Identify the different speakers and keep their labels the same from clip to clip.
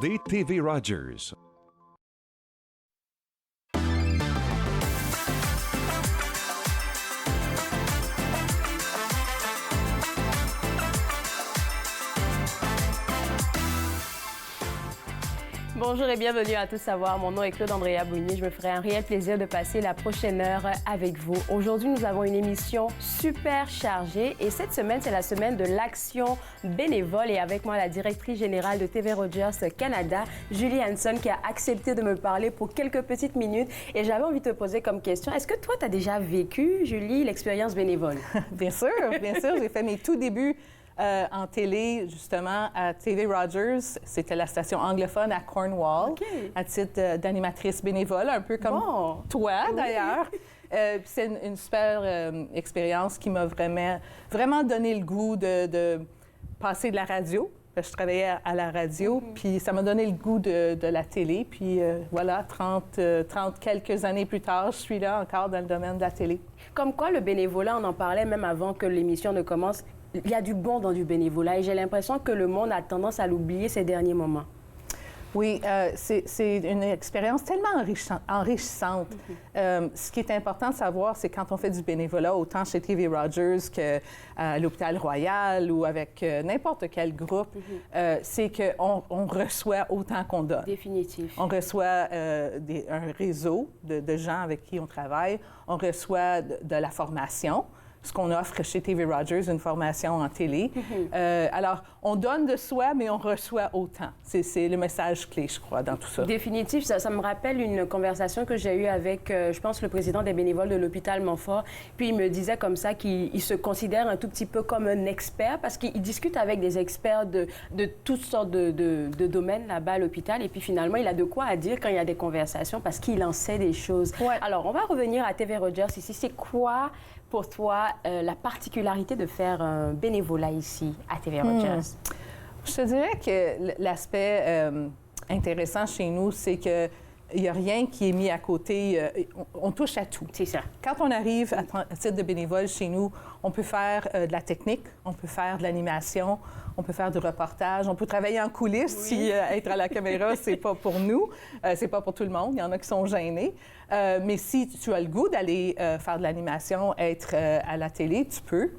Speaker 1: regardez TV Rogers.
Speaker 2: Bonjour et bienvenue à Tout savoir. Mon nom est Claude Andrea Bougny. Je me ferai un réel plaisir de passer la prochaine heure avec vous. Aujourd'hui, nous avons une émission super chargée et cette semaine, c'est la semaine de l'action bénévole et avec moi, la directrice générale de TV Rogers Canada, Julie Hanson, qui a accepté de me parler pour quelques petites minutes. Et j'avais envie de te poser comme question, est-ce que toi, tu as déjà vécu, Julie, l'expérience bénévole?
Speaker 3: Bien sûr, bien sûr. J'ai fait mes tout débuts en télé, justement, à TV Rogers. C'était la station anglophone à Cornwall, à titre d'animatrice bénévole, un peu comme toi, d'ailleurs. C'est une super expérience qui m'a vraiment donné le goût de passer de la radio. Je travaillais à la radio, puis ça m'a donné le goût de la télé. Puis voilà, 30 quelques années plus tard, je suis là encore dans le domaine de la télé.
Speaker 2: Comme quoi, le bénévolat, on en parlait même avant que l'émission ne commence. Il y a du bon dans du bénévolat et j'ai l'impression que le monde a tendance à l'oublier ces derniers moments.
Speaker 3: Oui, c'est une expérience tellement enrichissante. Ce qui est important de savoir, c'est quand on fait du bénévolat, autant chez TV Rogers qu'à l'Hôpital Royal ou avec n'importe quel groupe, c'est qu'on reçoit autant qu'on donne.
Speaker 2: Définitif.
Speaker 3: On reçoit un réseau de gens avec qui on travaille. On reçoit de la formation. Ce qu'on offre chez TV Rogers, une formation en télé. Alors, on donne de soi, mais on reçoit autant. C'est le message clé, je crois, dans tout ça.
Speaker 2: Définitif. Ça me rappelle une conversation que j'ai eue avec, je pense, le président des bénévoles de l'hôpital Montfort. Puis, il me disait comme ça qu'il se considère un tout petit peu comme un expert parce qu'il discute avec des experts de toutes sortes de domaines là-bas à l'hôpital. Et puis, finalement, il a de quoi à dire quand il y a des conversations parce qu'il en sait des choses. Ouais. Alors, on va revenir à TV Rogers ici. C'est quoi pour toi, la particularité de faire un bénévolat ici à TV Rogers?
Speaker 3: Je te dirais que l'aspect intéressant chez nous, c'est que il n'y a rien qui est mis à côté. On touche à tout.
Speaker 2: C'est ça.
Speaker 3: Quand on arrive à titre de bénévole chez nous, on peut faire de la technique, on peut faire de l'animation, on peut faire du reportage, on peut travailler en coulisses si être à la caméra, c'est pas pour nous, c'est pas pour tout le monde. Il y en a qui sont gênés. Mais si tu as le goût d'aller faire de l'animation, être à la télé, tu peux.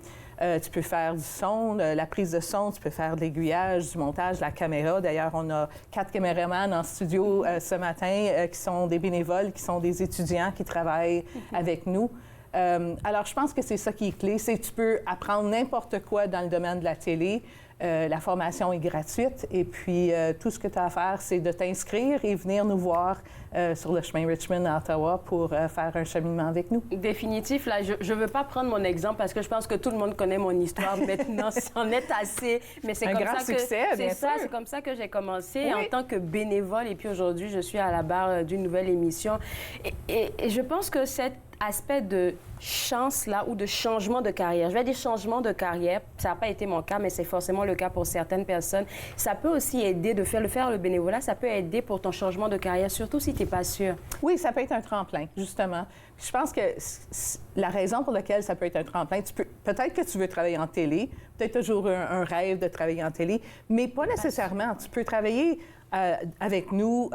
Speaker 3: Tu peux faire du son, la prise de son, tu peux faire de l'aiguillage, du montage, de la caméra. D'ailleurs, on a 4 caméramans en studio ce matin qui sont des bénévoles, qui sont des étudiants qui travaillent avec nous. Alors, je pense que c'est ça qui est clé, c'est que tu peux apprendre n'importe quoi dans le domaine de la télé. La formation est gratuite et puis tout ce que tu as à faire, c'est de t'inscrire et venir nous voir sur le chemin Richmond à Ottawa pour faire un cheminement avec nous.
Speaker 2: Définitif. Là, je ne veux pas prendre mon exemple parce que je pense que tout le monde connaît mon histoire maintenant. C'en est assez. Mais c'est comme ça que c'est comme ça que j'ai commencé en tant que bénévole. Et puis aujourd'hui, je suis à la barre d'une nouvelle émission. Et je pense que cet aspect de chance-là ou de changement de carrière. Je vais dire changement de carrière, ça n'a pas été mon cas, mais c'est forcément le cas pour certaines personnes. Ça peut aussi aider de faire le bénévolat, ça peut aider pour ton changement de carrière, surtout si tu n'es pas sûr.
Speaker 3: Oui, ça peut être un tremplin, justement. Je pense que la raison pour laquelle ça peut être un tremplin, peut-être que tu veux travailler en télé, peut-être toujours un rêve de travailler en télé, mais pas nécessairement. Tu peux travailler avec nous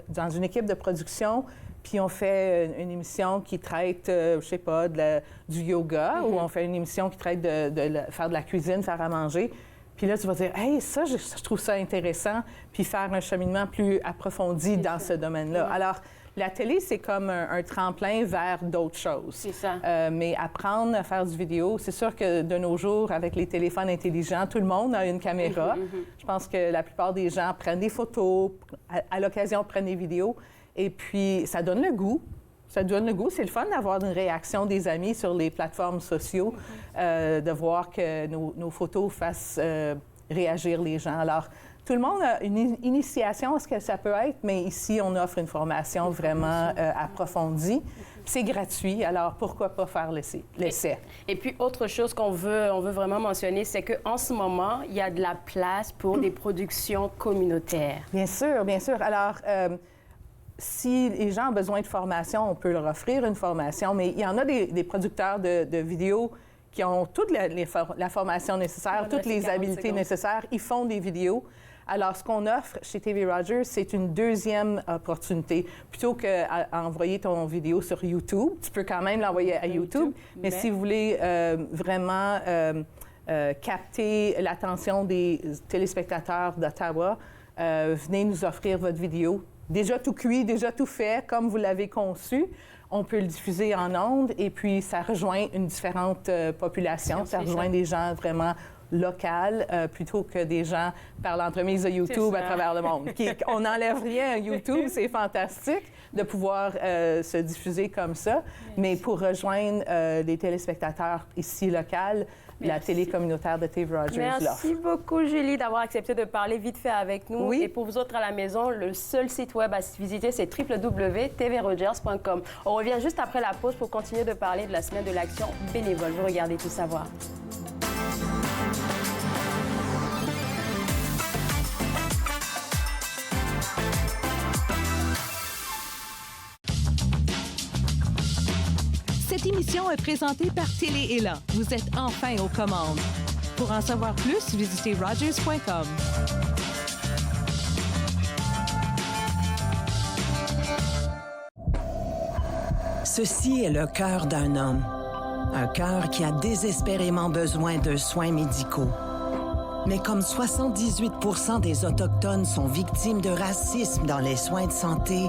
Speaker 3: dans une équipe de production. Puis on fait une émission qui traite, je sais pas, du yoga, ou on fait une émission qui traite de faire de la cuisine, faire à manger. Puis là, tu vas dire, hey, ça, je trouve ça intéressant, puis faire un cheminement plus approfondi dans ce domaine-là. Alors, la télé, c'est comme un tremplin vers d'autres choses.
Speaker 2: C'est ça.
Speaker 3: Mais apprendre à faire du vidéo, c'est sûr que de nos jours, avec les téléphones intelligents, tout le monde a une caméra. Je pense que la plupart des gens prennent des photos, à l'occasion prennent des vidéos. Et puis, ça donne le goût. Ça donne le goût. C'est le fun d'avoir une réaction des amis sur les plateformes sociaux, de voir que nos photos fassent réagir les gens. Alors, tout le monde a une initiation à ce que ça peut être, mais ici, on offre une formation vraiment approfondie. C'est gratuit, alors pourquoi pas faire l'essai?
Speaker 2: Et puis, autre chose qu'on veut vraiment mentionner, c'est qu'en ce moment, il y a de la place pour des productions communautaires.
Speaker 3: Bien sûr, bien sûr. Alors, si les gens ont besoin de formation, on peut leur offrir une formation, mais il y en a des producteurs de vidéos qui ont toute la formation nécessaire, toutes les habiletés nécessaires. Ils font des vidéos. Alors, ce qu'on offre chez TV Rogers, c'est une deuxième opportunité. Plutôt qu'envoyer ton vidéo sur YouTube, tu peux quand même l'envoyer à YouTube, mais si vous voulez vraiment capter l'attention des téléspectateurs d'Ottawa, venez nous offrir votre vidéo. Déjà tout cuit, déjà tout fait, comme vous l'avez conçu. On peut le diffuser en ondes et puis ça rejoint une différente population. Ça rejoint des gens vraiment locaux plutôt que des gens par l'entremise de YouTube à travers le monde. On n'enlève rien à YouTube, c'est fantastique de pouvoir se diffuser comme ça. Mais pour rejoindre les téléspectateurs ici locaux, la télé communautaire de TV Rogers l'offre.
Speaker 2: Merci beaucoup, Julie, d'avoir accepté de parler vite fait avec nous.
Speaker 3: Oui.
Speaker 2: Et pour vous autres à la maison, le seul site web à visiter, c'est www.tvrogers.com. On revient juste après la pause pour continuer de parler de la semaine de l'action bénévole. Vous regardez Tout savoir.
Speaker 1: Cette émission est présentée par Télé-Élan. Vous êtes enfin aux commandes. Pour en savoir plus, visitez rogers.com.
Speaker 4: Ceci est le cœur d'un homme. Un cœur qui a désespérément besoin de soins médicaux. Mais comme 78% des Autochtones sont victimes de racisme dans les soins de santé,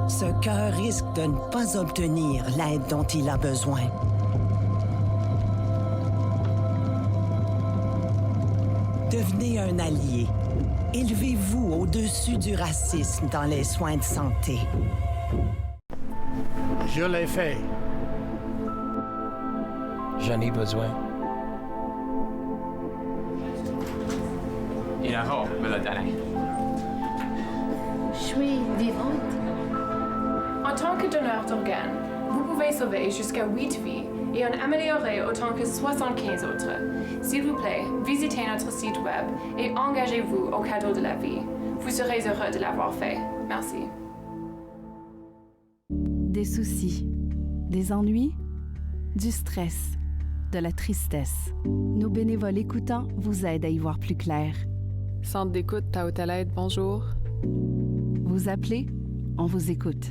Speaker 4: ce cœur risque de ne pas obtenir l'aide dont il a besoin. Devenez un allié. Élevez-vous au-dessus du racisme dans les soins de santé.
Speaker 5: Je l'ai fait.
Speaker 6: J'en ai besoin.
Speaker 7: Je suis vivante.
Speaker 8: En tant que donneur d'organes, vous pouvez sauver jusqu'à 8 vies et en améliorer autant que 75 autres. S'il vous plaît, visitez notre site web et engagez-vous au cadeau de la vie. Vous serez heureux de l'avoir fait. Merci.
Speaker 9: Des soucis, des ennuis, du stress, de la tristesse. Nos bénévoles écoutants vous aident à y voir plus clair.
Speaker 10: Centre d'écoute Tao-Taled, bonjour.
Speaker 9: Vous appelez, on vous écoute.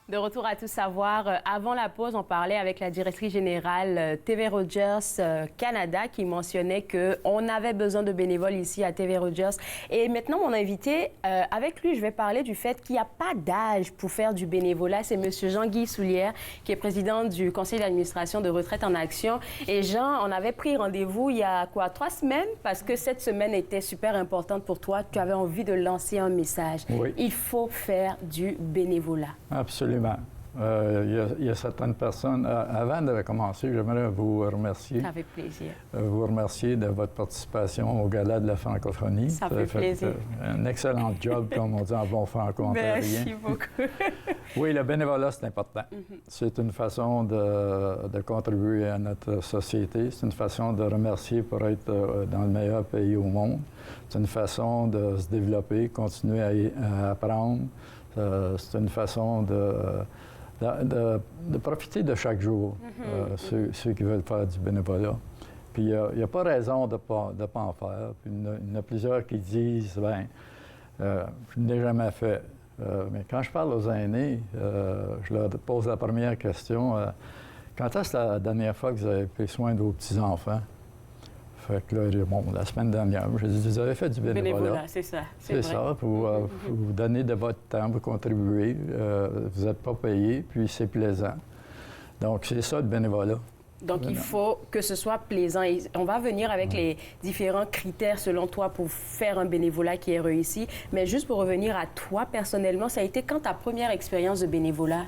Speaker 2: De retour à Tout savoir. Avant la pause, on parlait avec la directrice générale TV Rogers Canada qui mentionnait qu'on avait besoin de bénévoles ici à TV Rogers. Et maintenant, mon invité, avec lui, je vais parler du fait qu'il n'y a pas d'âge pour faire du bénévolat. C'est M. Jean-Guy Soulière, qui est président du conseil d'administration de Retraite en Action. Et Jean, on avait pris rendez-vous il y a 3 semaines parce que cette semaine était super importante pour toi. Tu avais envie de lancer un message.
Speaker 11: Oui.
Speaker 2: Il faut faire du bénévolat.
Speaker 11: Absolument. Il y a certaines personnes. Avant de commencer, j'aimerais vous remercier.
Speaker 2: Avec plaisir.
Speaker 11: Vous remercier de votre participation au Gala de la francophonie.
Speaker 2: Ça fait plaisir.
Speaker 11: Un excellent job, comme on dit en bon franco-ontarien.
Speaker 2: Merci beaucoup.
Speaker 11: Oui, le bénévolat, c'est important. C'est une façon de contribuer à notre société. C'est une façon de remercier pour être dans le meilleur pays au monde. C'est une façon de se développer, continuer à apprendre. C'est une façon de profiter de chaque jour, ceux qui veulent faire du bénévolat. Puis il n'y a pas raison de ne pas en faire. Puis il y en a plusieurs qui disent, bien, je ne l'ai jamais fait. Mais quand je parle aux aînés, je leur pose la première question, quand est-ce la dernière fois que vous avez pris soin de vos petits-enfants? Fait que là, bon, la semaine dernière, je dis, vous avez fait du bénévolat.
Speaker 2: C'est ça.
Speaker 11: C'est ça. Vous donnez de votre temps, vous contribuez, vous n'êtes pas payé, puis c'est plaisant. Donc, c'est ça le bénévolat.
Speaker 2: Donc, il faut que ce soit plaisant. Et on va venir avec les différents critères, selon toi, pour faire un bénévolat qui est réussi. Mais juste pour revenir à toi, personnellement, ça a été quand ta première expérience de bénévolat?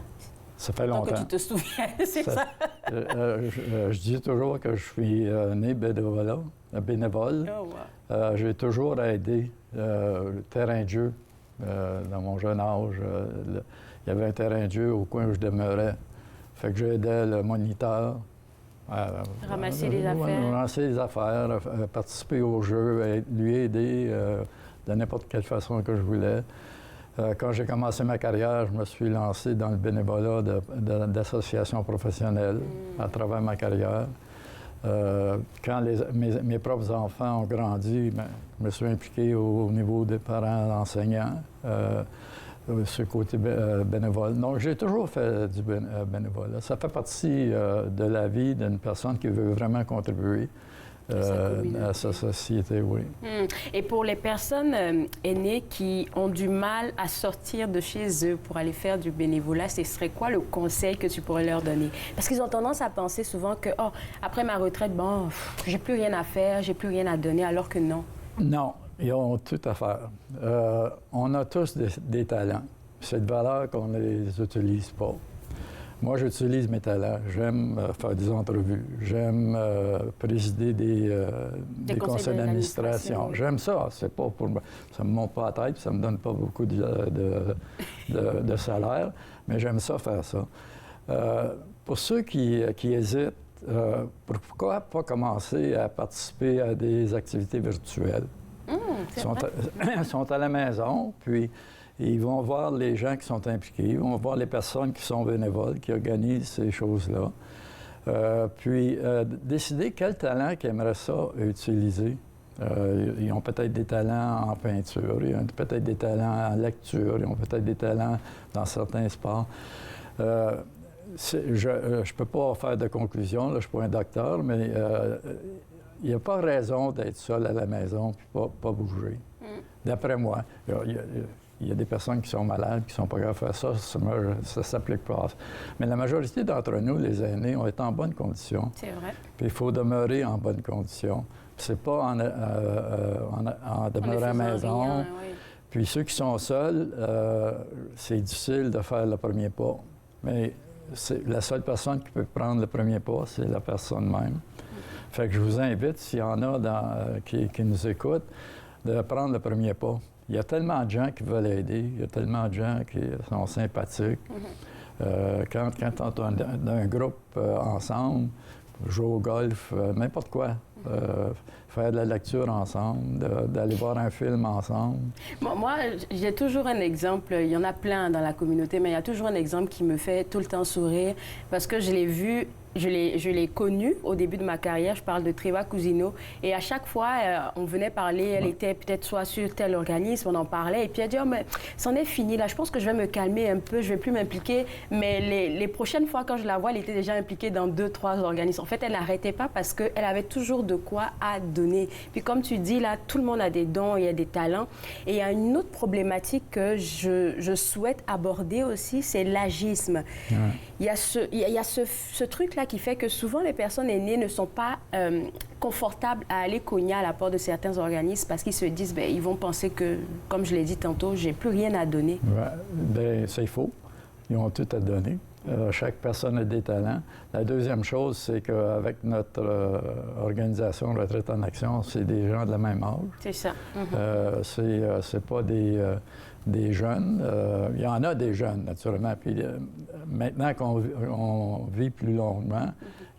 Speaker 11: Ça fait longtemps.
Speaker 2: Tant que tu te souviens, c'est ça?
Speaker 11: Je dis toujours que je suis né bénévole.
Speaker 2: Oh, wow.
Speaker 11: J'ai toujours aidé le terrain de jeu. Dans mon jeune âge, il y avait un terrain de jeu au coin où je demeurais. Fait que j'aidais le moniteur.
Speaker 2: Ramasser les affaires.
Speaker 11: Ramasser les affaires, participer au jeu, lui aider de n'importe quelle façon que je voulais. Quand j'ai commencé ma carrière, je me suis lancé dans le bénévolat d'associations professionnelles à travers ma carrière. Quand mes propres enfants ont grandi, je me suis impliqué au niveau des parents enseignants, ce côté bénévole. Donc, j'ai toujours fait du bénévolat. Ça fait partie de la vie d'une personne qui veut vraiment contribuer à sa société, oui.
Speaker 2: Et pour les personnes aînées qui ont du mal à sortir de chez eux pour aller faire du bénévolat, ce serait quoi le conseil que tu pourrais leur donner? Parce qu'ils ont tendance à penser souvent que, oh, après ma retraite, bon, j'ai plus rien à faire, j'ai plus rien à donner, alors que non.
Speaker 11: Non, ils ont tout à faire. On a tous des talents. C'est de valeur qu'on ne les utilise pas. Moi, j'utilise mes talents. J'aime faire des entrevues. J'aime présider des conseils d'administration. J'aime ça. C'est pas pour moi. Ça me monte pas la tête, ça me donne pas beaucoup de salaire, mais j'aime ça faire ça. Pour ceux qui hésitent, pourquoi pas commencer à participer à des activités virtuelles? Ils sont à la maison, puis ils vont voir les gens qui sont impliqués, ils vont voir les personnes qui sont bénévoles, qui organisent ces choses-là. Puis décider quel talent qu'ils aimeraient ça utiliser. Ils ont peut-être des talents en peinture, ils ont peut-être des talents en lecture, ils ont peut-être des talents dans certains sports. Je ne peux pas faire de conclusion, là, je ne suis pas un docteur, mais il n'y a pas raison d'être seul à la maison et pas bouger. D'après moi, il y a des personnes qui sont malades, qui ne sont pas capables de faire ça, ça ne s'applique pas. Mais la majorité d'entre nous, les aînés, on est en bonne condition.
Speaker 2: C'est vrai.
Speaker 11: Puis il faut demeurer en bonne condition. C'est pas en demeurant à la maison.
Speaker 2: Rien, oui.
Speaker 11: Puis ceux qui sont seuls, c'est difficile de faire le premier pas. Mais la seule personne qui peut prendre le premier pas, c'est la personne même. Fait que je vous invite, s'il y en a qui nous écoutent, de prendre le premier pas. Il y a tellement de gens qui veulent aider, il y a tellement de gens qui sont sympathiques. Quand on est un groupe ensemble, jouer au golf, n'importe quoi, faire de la lecture ensemble, d'aller voir un film ensemble.
Speaker 2: Moi, j'ai toujours un exemple, il y en a plein dans la communauté, mais il y a toujours un exemple qui me fait tout le temps sourire parce que je l'ai vu. Je l'ai connue au début de ma carrière. Je parle de Treva Cousineau. Et à chaque fois, on venait parler. Elle était peut-être soit sur tel organisme, on en parlait. Et puis elle dit, oh, mais c'en est fini. Là, je pense que je vais me calmer un peu. Je vais plus m'impliquer. Mais les prochaines fois, quand je la vois, elle était déjà impliquée dans 2-3 organismes. En fait, elle n'arrêtait pas parce qu'elle avait toujours de quoi à donner. Puis comme tu dis, là, tout le monde a des dons, il y a des talents. Et il y a une autre problématique que je souhaite aborder aussi, c'est l'agisme. Il y a ce truc-là qui fait que souvent les personnes aînées ne sont pas confortables à aller cogner à la porte de certains organismes parce qu'ils se disent, bien, ils vont penser que, comme je l'ai dit tantôt, j'ai plus rien à donner.
Speaker 11: Bien, c'est faux. Ils ont tout à donner. Chaque personne a des talents. La deuxième chose, c'est qu'avec notre organisation Retraite en Action, c'est des gens de la même âge.
Speaker 2: C'est ça.
Speaker 11: C'est pas des jeunes. Il y en a des jeunes, naturellement. Puis maintenant qu'on vit plus longuement,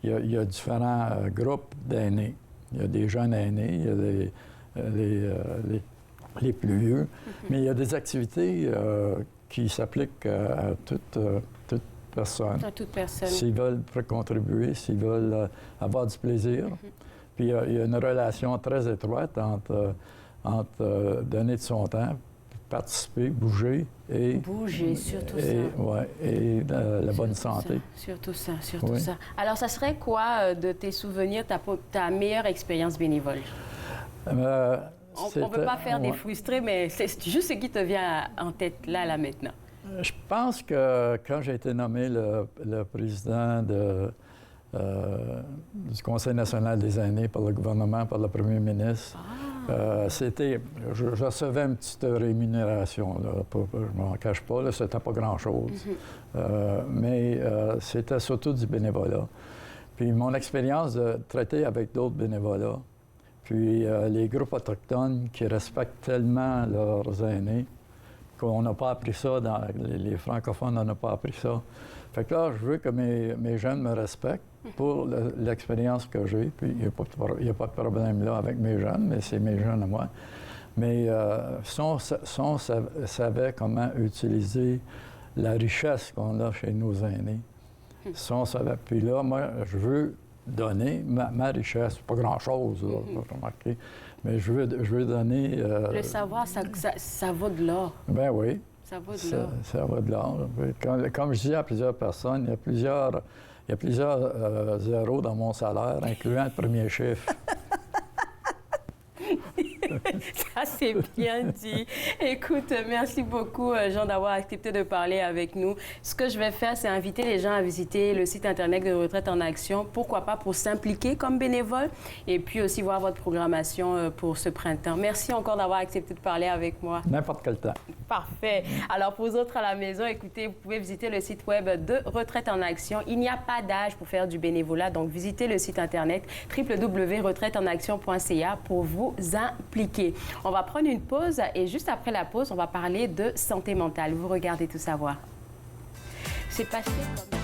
Speaker 11: il y a différents groupes d'aînés. Il y a des jeunes aînés, il y a les plus vieux. Mais il y a des activités qui s'appliquent à toute personne.
Speaker 2: À toute personne.
Speaker 11: S'ils veulent contribuer, s'ils veulent avoir du plaisir. Puis il y a une relation très étroite entre donner de son temps, participer, bouger et...
Speaker 2: Bouger, surtout ça.
Speaker 11: Ouais, et la bonne santé.
Speaker 2: Surtout ça. Alors, ça serait quoi de tes souvenirs, ta meilleure expérience bénévole? On ne peut pas faire des frustrés, mais c'est juste ce qui te vient en tête là, maintenant.
Speaker 11: Je pense que quand j'ai été nommé le président du Conseil national des aînés par le gouvernement, par le premier ministre, je recevais une petite rémunération. Je ne m'en cache pas, c'était pas grand-chose. Mais c'était surtout du bénévolat. Puis mon expérience de traiter avec d'autres bénévolats, puis les groupes autochtones qui respectent tellement leurs aînés, qu'on n'a pas appris ça, les francophones n'ont pas appris ça. Fait que là, je veux que mes jeunes me respectent pour l'expérience que j'ai, puis il n'y a pas de problème là avec mes jeunes, mais c'est mes jeunes à moi. Mais si on savait comment utiliser la richesse qu'on a chez nos aînés, si on savait... Puis là, moi, je veux donner ma richesse, pas grand-chose, remarquez, mais je veux donner...
Speaker 2: Le savoir, ça vaut de l'or.
Speaker 11: Ben oui.
Speaker 2: Ça vaut de l'or.
Speaker 11: Ça vaut de l'or. Comme je dis à plusieurs personnes, il y a plusieurs zéros dans mon salaire, incluant le premier chiffre.
Speaker 2: Ça, c'est bien dit. Écoute, merci beaucoup, Jean, d'avoir accepté de parler avec nous. Ce que je vais faire, c'est inviter les gens à visiter le site Internet de Retraite en Action. Pourquoi pas pour s'impliquer comme bénévole et puis aussi voir votre programmation pour ce printemps. Merci encore d'avoir accepté de parler avec moi.
Speaker 11: N'importe quel temps.
Speaker 2: Parfait. Alors, pour vous autres à la maison, écoutez, vous pouvez visiter le site web de Retraite en Action. Il n'y a pas d'âge pour faire du bénévolat, donc visitez le site Internet www.retraiteenaction.ca pour vous impliquer. On va prendre une pause et juste après la pause, on va parler de santé mentale. Vous regardez Tout savoir. C'est passé comme...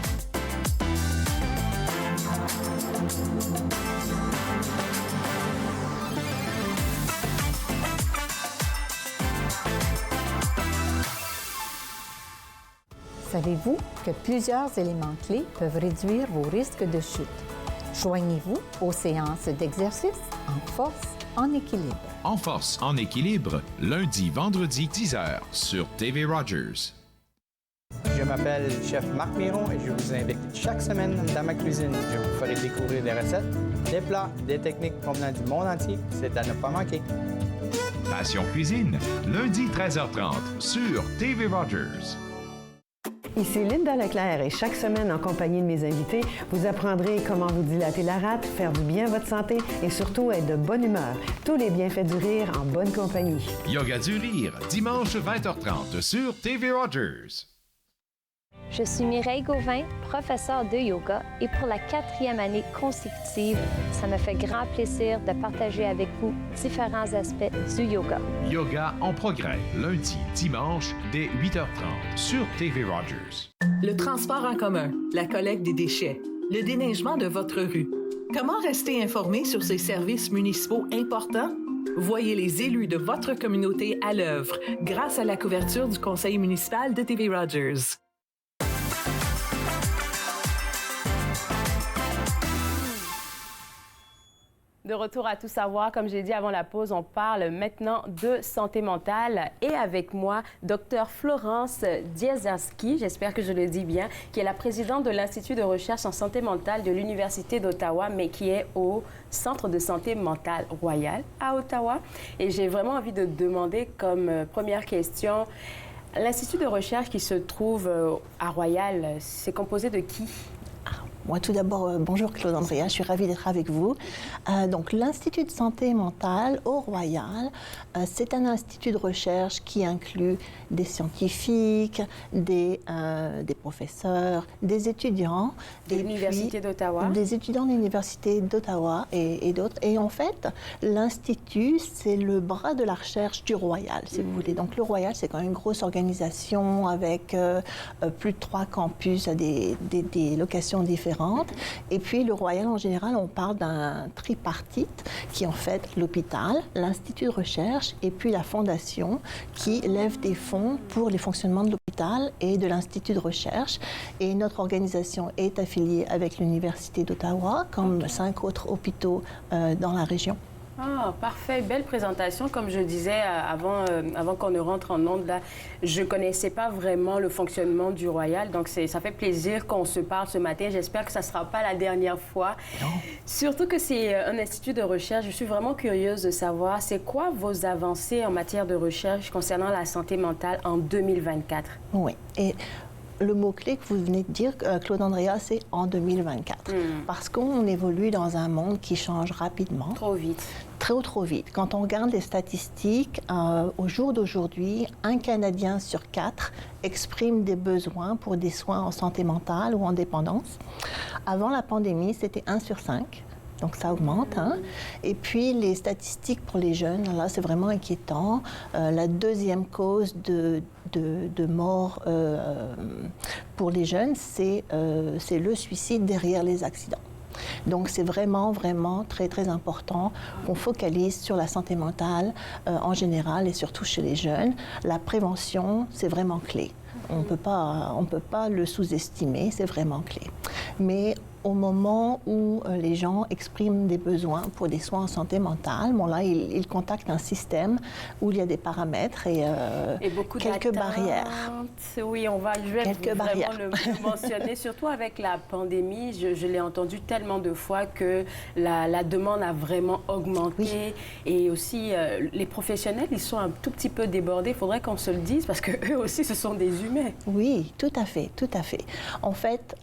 Speaker 5: Savez-vous que plusieurs éléments clés peuvent réduire vos risques de chute? Joignez-vous aux séances d'exercice en force, en équilibre.
Speaker 6: En force, en équilibre, lundi, vendredi, 10h sur TV Rogers.
Speaker 12: Je m'appelle Chef Marc Miron et je vous invite chaque semaine dans ma cuisine. Je vous ferai découvrir des recettes, des plats, des techniques provenant du monde entier. C'est à ne pas manquer.
Speaker 6: Passion Cuisine, lundi 13h30 sur TV Rogers.
Speaker 13: Ici Linda Leclerc et chaque semaine, en compagnie de mes invités, vous apprendrez comment vous dilater la rate, faire du bien à votre santé et surtout être de bonne humeur. Tous les bienfaits du rire en bonne compagnie.
Speaker 6: Yoga du rire, dimanche 20h30 sur TV Rogers.
Speaker 14: Je suis Mireille Gauvin, professeure de yoga, et pour la 4e année consécutive, ça me fait grand plaisir de partager avec vous différents aspects du yoga.
Speaker 6: Yoga en progrès, lundi, dimanche, dès 8h30 sur TV Rogers.
Speaker 15: Le transport en commun, la collecte des déchets, le déneigement de votre rue. Comment rester informé sur ces services municipaux importants? Voyez les élus de votre communauté à l'œuvre grâce à la couverture du Conseil municipal de TV Rogers.
Speaker 2: De retour à Tout savoir, comme j'ai dit avant la pause, on parle maintenant de santé mentale et avec moi, Dr Florence Diezerski, j'espère que je le dis bien, qui est la présidente de l'Institut de recherche en santé mentale de l'Université d'Ottawa, mais qui est au Centre de santé mentale Royal à Ottawa. Et j'ai vraiment envie de demander comme première question, l'Institut de recherche qui se trouve à Royal, c'est composé de qui?
Speaker 16: Moi, tout d'abord, bonjour Claude Andrea, je suis ravie d'être avec vous. Donc, l'Institut de santé mentale au Royal, c'est un institut de recherche qui inclut des scientifiques, des professeurs, des étudiants.
Speaker 2: De l'Université d'Ottawa.
Speaker 16: Des étudiants de l'Université d'Ottawa et d'autres. Et en fait, l'Institut, c'est le bras de la recherche du Royal, si vous voulez. Donc, le Royal, c'est quand même une grosse organisation avec plus de 3 campus à des locations différentes. Et puis, le Royal, en général, on parle d'un tripartite qui est en fait l'hôpital, l'Institut de recherche et puis la Fondation qui lève des fonds pour les fonctionnements de l'hôpital et de l'Institut de recherche. Et notre organisation est affiliée avec l'Université d'Ottawa, comme 5 autres hôpitaux dans la région.
Speaker 2: Ah, parfait. Belle présentation. Comme je disais avant qu'on ne rentre en ondes, là, je ne connaissais pas vraiment le fonctionnement du Royal. Donc, ça fait plaisir qu'on se parle ce matin. J'espère que ça ne sera pas la dernière fois.
Speaker 16: Non.
Speaker 2: Surtout que c'est un institut de recherche. Je suis vraiment curieuse de savoir, c'est quoi vos avancées en matière de recherche concernant la santé mentale en 2024?
Speaker 16: Oui. Et le mot-clé que vous venez de dire, Claude Andrea, c'est en 2024. Parce qu'on évolue dans un monde qui change rapidement.
Speaker 2: Trop vite.
Speaker 16: Trop vite. Quand on regarde les statistiques, au jour d'aujourd'hui, 1 Canadien sur 4 exprime des besoins pour des soins en santé mentale ou en dépendance. Avant la pandémie, c'était 1 sur 5. Donc, ça augmente. Hein? Et puis, les statistiques pour les jeunes, là, c'est vraiment inquiétant. La deuxième cause de mort pour les jeunes, c'est le suicide derrière les accidents. Donc c'est vraiment, vraiment très, très important qu'on focalise sur la santé mentale en général et surtout chez les jeunes. La prévention, c'est vraiment clé. On ne peut pas le sous-estimer, c'est vraiment clé. Mais au moment où les gens expriment des besoins pour des soins en santé mentale, bon là, ils contactent un système où il y a des paramètres et quelques barrières.
Speaker 2: Oui, je vais vraiment le mentionner, surtout avec la pandémie. Je l'ai entendu tellement de fois que la demande a vraiment augmenté. Et aussi, les professionnels, ils sont un tout petit peu débordés. Il faudrait qu'on se le dise parce qu'eux aussi, ce sont des humains.
Speaker 16: Oui, tout à fait, tout à fait. En fait,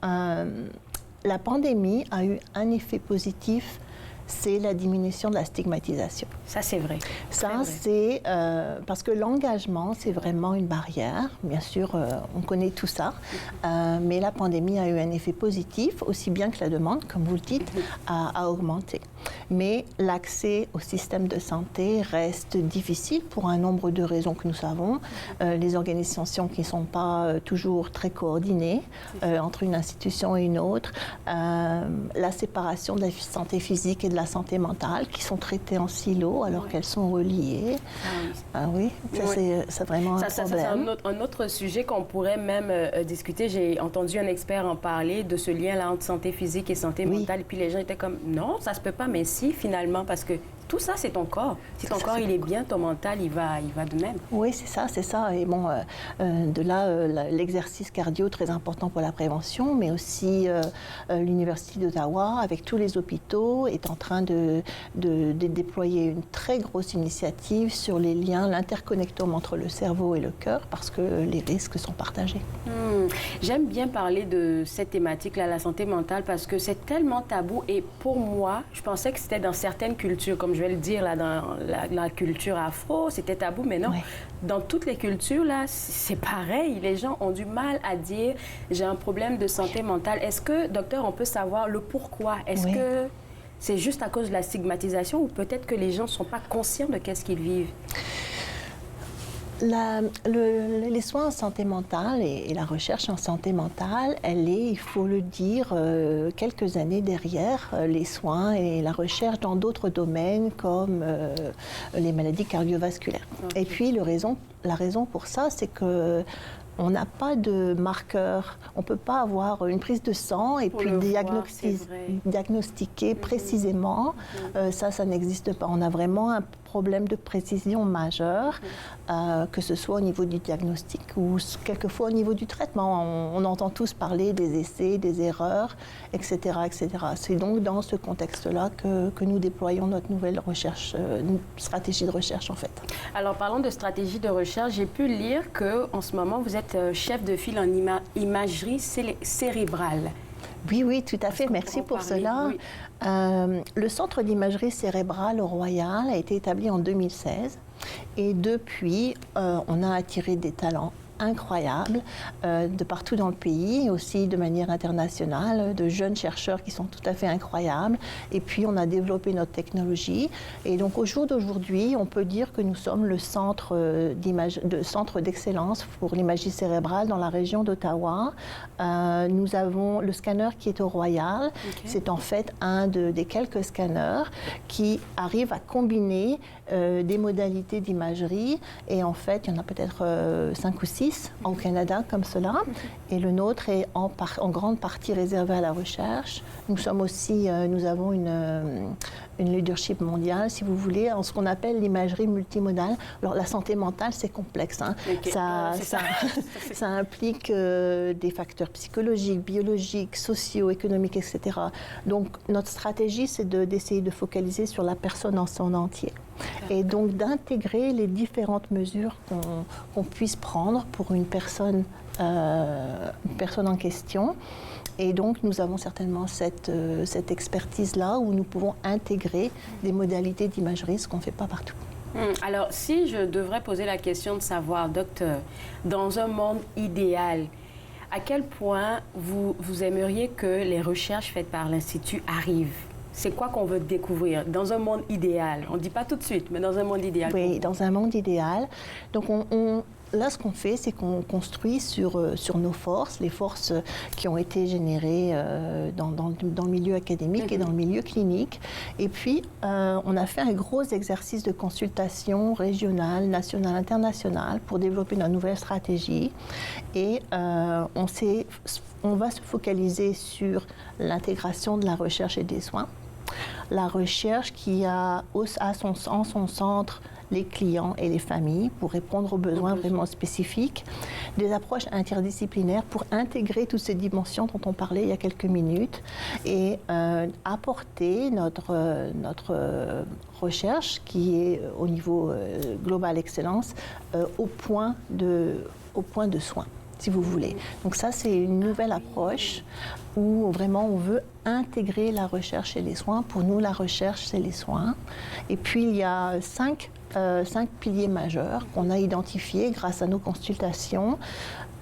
Speaker 16: la pandémie a eu un effet positif, c'est la diminution de la stigmatisation.
Speaker 2: Ça, c'est vrai.
Speaker 16: Ça, c'est parce que l'engagement, c'est vraiment une barrière. Bien sûr, on connaît tout ça, mais la pandémie a eu un effet positif, aussi bien que la demande, comme vous le dites, a augmenté. Mais l'accès au système de santé reste difficile pour un nombre de raisons que nous savons. Les organisations qui ne sont pas toujours très coordonnées entre une institution et une autre, la séparation de la santé physique et de la santé mentale qui sont traitées en silo alors qu'elles sont reliées. Ça, c'est vraiment un problème. Ça,
Speaker 2: c'est un autre sujet qu'on pourrait même discuter. J'ai entendu un expert en parler de ce lien-là entre santé physique et santé mentale. Et puis les gens étaient comme, non, ça se peut pas, mais si, finalement, parce que tout ça, c'est ton corps. Si ton corps, il est bien, ton mental, il va de même.
Speaker 16: Oui, c'est ça, c'est ça. Et bon, de là, l'exercice cardio, très important pour la prévention, mais aussi l'Université d'Ottawa, avec tous les hôpitaux, est en train de déployer une très grosse initiative sur les liens, l'interconnectome entre le cerveau et le cœur, parce que les risques sont partagés.
Speaker 2: J'aime bien parler de cette thématique-là, la santé mentale, parce que c'est tellement tabou. Et pour moi, je pensais que c'était dans certaines cultures, comme je vais le dire, là, dans la culture afro, c'était tabou, mais non. Oui. Dans toutes les cultures, là, c'est pareil. Les gens ont du mal à dire « j'ai un problème de santé mentale ». Est-ce que, docteur, on peut savoir le pourquoi? Est-ce que c'est juste à cause de la stigmatisation ou peut-être que les gens ne sont pas conscients de qu'est-ce qu'ils vivent?
Speaker 16: Les soins en santé mentale et la recherche en santé mentale, elle est, il faut le dire, quelques années derrière les soins et la recherche dans d'autres domaines comme les maladies cardiovasculaires. Okay. Et puis la raison pour ça, c'est que on n'a pas de marqueur. On ne peut pas avoir une prise de sang et puis diagnostiquer précisément. Ça n'existe pas. On a vraiment un problème de précision majeur, que ce soit au niveau du diagnostic ou quelquefois au niveau du traitement. On entend tous parler des essais, des erreurs, etc., etc. C'est donc dans ce contexte-là que nous déployons notre nouvelle recherche, stratégie de recherche en fait.
Speaker 2: Alors parlons de stratégie de recherche. J'ai pu lire qu'en ce moment, vous êtes chef de file en imagerie cérébrale.
Speaker 16: Oui, oui, tout à fait. Merci pour cela. Oui. Le Centre d'imagerie cérébrale au Royal a été établi en 2016 et depuis, on a attiré des talents incroyables de partout dans le pays et aussi de manière internationale, de jeunes chercheurs qui sont tout à fait incroyables. Et puis, on a développé notre technologie. Et donc, au jour d'aujourd'hui, on peut dire que nous sommes le centre d'excellence pour l'imagerie cérébrale dans la région d'Ottawa. Nous avons le scanner qui est au Royal. Okay. C'est en fait un des quelques scanners qui arrive à combiner des modalités d'imagerie. Et en fait, il y en a peut-être 5 ou 6 au Canada comme cela, et le nôtre est en grande partie réservé à la recherche. Nous sommes aussi, nous avons une leadership mondiale, si vous voulez, en ce qu'on appelle l'imagerie multimodale. Alors la santé mentale, c'est complexe. Hein. Okay. Ça implique des facteurs psychologiques, biologiques, sociaux, économiques, etc. Donc notre stratégie, c'est d'essayer de focaliser sur la personne en son entier. Et donc d'intégrer les différentes mesures qu'on puisse prendre pour une personne en question. Et donc nous avons certainement cette expertise-là où nous pouvons intégrer des modalités d'imagerie, ce qu'on ne fait pas partout.
Speaker 2: Alors si je devrais poser la question de savoir, docteur, dans un monde idéal, à quel point vous aimeriez que les recherches faites par l'Institut arrivent? C'est quoi qu'on veut découvrir dans un monde idéal? On ne dit pas tout de suite, mais dans un monde idéal.
Speaker 16: Oui, dans un monde idéal. Donc, là, ce qu'on fait, c'est qu'on construit sur nos forces, les forces qui ont été générées dans le milieu académique et dans le milieu clinique. Et puis, on a fait un gros exercice de consultation régionale, nationale, internationale pour développer une nouvelle stratégie. Et on va se focaliser sur l'intégration de la recherche et des soins. La recherche qui a en son centre les clients et les familles pour répondre aux besoins vraiment spécifiques, des approches interdisciplinaires pour intégrer toutes ces dimensions dont on parlait il y a quelques minutes et apporter notre recherche qui est au niveau global excellence au point de soin, si vous voulez. Donc ça, c'est une nouvelle approche où vraiment on veut intégrer la recherche et les soins. Pour nous, la recherche, c'est les soins. Et puis, il y a 5 piliers majeurs qu'on a identifiés grâce à nos consultations.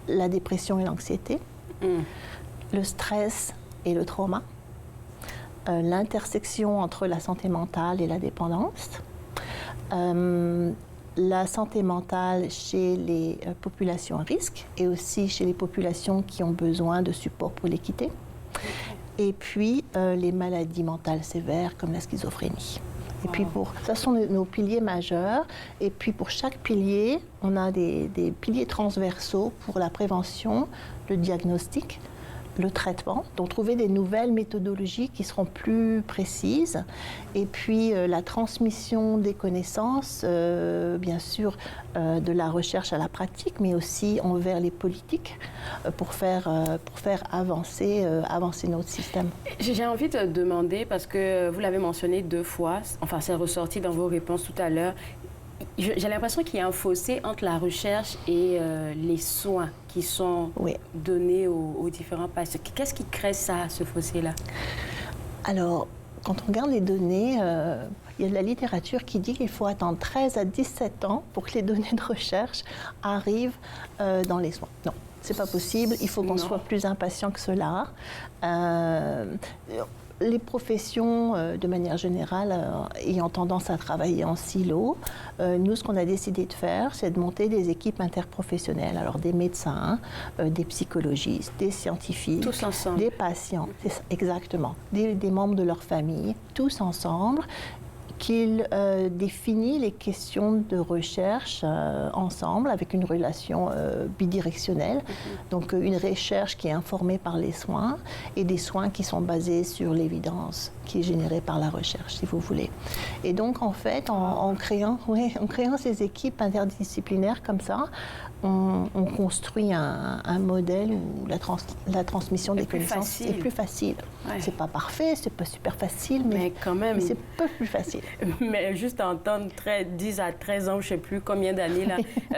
Speaker 16: La dépression et l'anxiété, le stress et le trauma, l'intersection entre la santé mentale et la dépendance, la santé mentale chez les populations à risque et aussi chez les populations qui ont besoin de support pour les quitter, et puis les maladies mentales sévères comme la schizophrénie. Et puis ça sont nos piliers majeurs. Et puis pour chaque pilier, on a des piliers transversaux pour la prévention, le diagnostic, le traitement, donc trouver des nouvelles méthodologies qui seront plus précises, et puis la transmission des connaissances, bien sûr, de la recherche à la pratique, mais aussi envers les politiques pour faire avancer notre système.
Speaker 2: J'ai envie de demander, parce que vous l'avez mentionné 2 fois, enfin c'est ressorti dans vos réponses tout à l'heure, j'ai l'impression qu'il y a un fossé entre la recherche et les soins qui sont donnés aux différents patients. Qu'est-ce qui crée ça, ce fossé-là? Alors,
Speaker 16: quand on regarde les données, il y a de la littérature qui dit qu'il faut attendre 13 à 17 ans pour que les données de recherche arrivent dans les soins. Non, c'est pas possible. Il faut qu'on soit plus impatient que cela. Les professions, de manière générale, ayant tendance à travailler en silo, nous, ce qu'on a décidé de faire, c'est de monter des équipes interprofessionnelles. Alors, des médecins, des psychologistes, des scientifiques,
Speaker 2: tous ensemble,
Speaker 16: des patients, exactement, des membres de leur famille, tous ensemble, qu'ils définissent les questions de recherche ensemble avec une relation bidirectionnelle. Donc une recherche qui est informée par les soins et des soins qui sont basés sur l'évidence qui est générée par la recherche, si vous voulez. Et donc en fait, en créant ces équipes interdisciplinaires comme ça, on construit un modèle où la transmission des connaissances est plus facile. Ouais. C'est pas parfait, c'est pas super facile, mais quand même, c'est peu plus facile.
Speaker 2: Mais juste entendre 10 à 13 ans, je sais plus combien d'années là.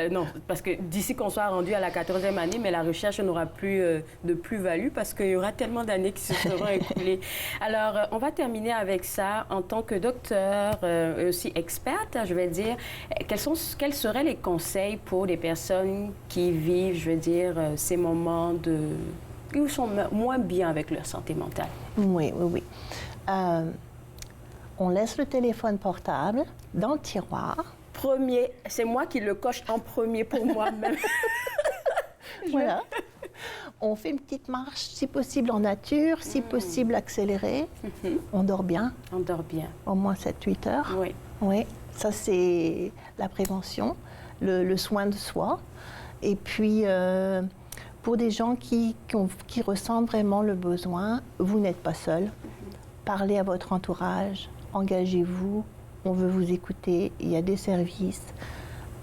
Speaker 2: Non, parce que d'ici qu'on soit rendu à la 14e année, mais la recherche n'aura plus de plus-value parce qu'il y aura tellement d'années qui se seront écoulées. Alors, on va terminer avec ça. En tant que docteur et aussi experte, je vais dire, quels seraient les conseils pour des personnes qui vivent, je veux dire, ces moments où sont moins bien avec leur santé mentale?
Speaker 16: Oui. On laisse le téléphone portable dans le tiroir.
Speaker 2: C'est moi qui le coche en premier pour moi-même.
Speaker 16: Voilà. On fait une petite marche, si possible en nature, si possible accélérée. On dort bien.
Speaker 2: On dort bien.
Speaker 16: Au moins 7-8 heures. Oui. Ça, c'est la prévention, le soin de soi. Et puis, pour des gens qui ressentent vraiment le besoin, vous n'êtes pas seul. Parlez à votre entourage, engagez-vous, on veut vous écouter, il y a des services.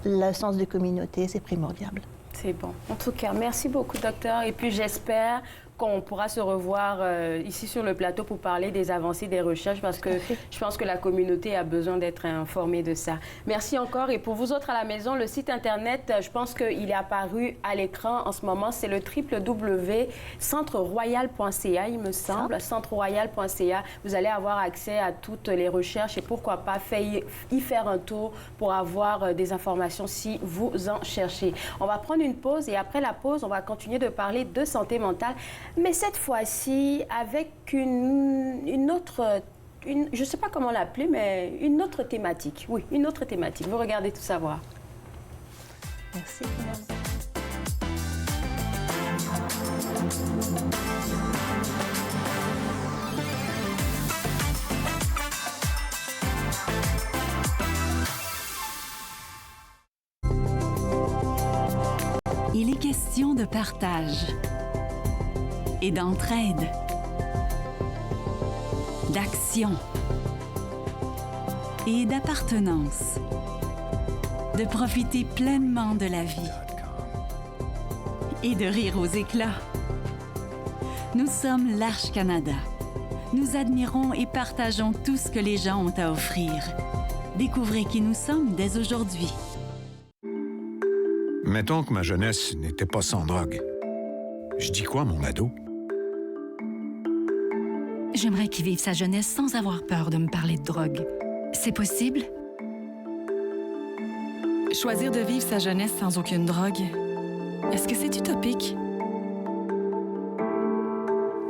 Speaker 16: Le sens de communauté, c'est primordial.
Speaker 2: C'est bon. En tout cas, merci beaucoup, docteur. Et puis, j'espère qu'on pourra se revoir ici sur le plateau pour parler des avancées des recherches parce que je pense que la communauté a besoin d'être informée de ça. Merci encore. Et pour vous autres à la maison, le site Internet, je pense qu'il est apparu à l'écran en ce moment. C'est le www.centreroyal.ca, il me semble. Centreroyal.ca. Vous allez avoir accès à toutes les recherches et pourquoi pas y faire un tour pour avoir des informations si vous en cherchez. On va prendre une pause et après la pause, on va continuer de parler de santé mentale. Mais cette fois-ci, avec une autre, je ne sais pas comment l'appeler, mais une autre thématique. Oui, une autre thématique. Vous regardez Tout savoir.
Speaker 16: Merci.
Speaker 9: Il est question de partage et d'entraide, d'action et d'appartenance, de profiter pleinement de la vie et de rire aux éclats. Nous sommes l'Arche Canada. Nous admirons et partageons tout ce que les gens ont à offrir. Découvrez qui nous sommes dès aujourd'hui.
Speaker 17: Mettons que ma jeunesse n'était pas sans drogue. Je dis quoi, mon ado?
Speaker 18: J'aimerais qu'il vive sa jeunesse sans avoir peur de me parler de drogue. C'est possible?
Speaker 19: Choisir de vivre sa jeunesse sans aucune drogue, est-ce que c'est utopique?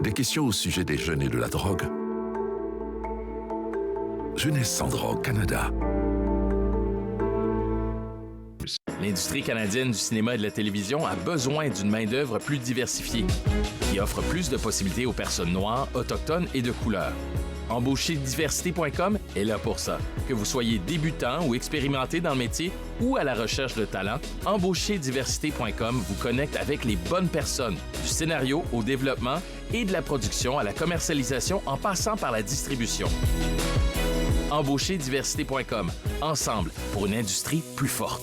Speaker 20: Des questions au sujet des jeunes et de la drogue. Jeunesse sans drogue Canada.
Speaker 21: L'industrie canadienne du cinéma et de la télévision a besoin d'une main-d'œuvre plus diversifiée, qui offre plus de possibilités aux personnes noires, autochtones et de couleur. Embaucherdiversité.com est là pour ça. Que vous soyez débutant ou expérimenté dans le métier ou à la recherche de talent, Embaucherdiversité.com vous connecte avec les bonnes personnes, du scénario au développement et de la production à la commercialisation en passant par la distribution. Embaucherdiversité.com, ensemble pour une industrie plus forte.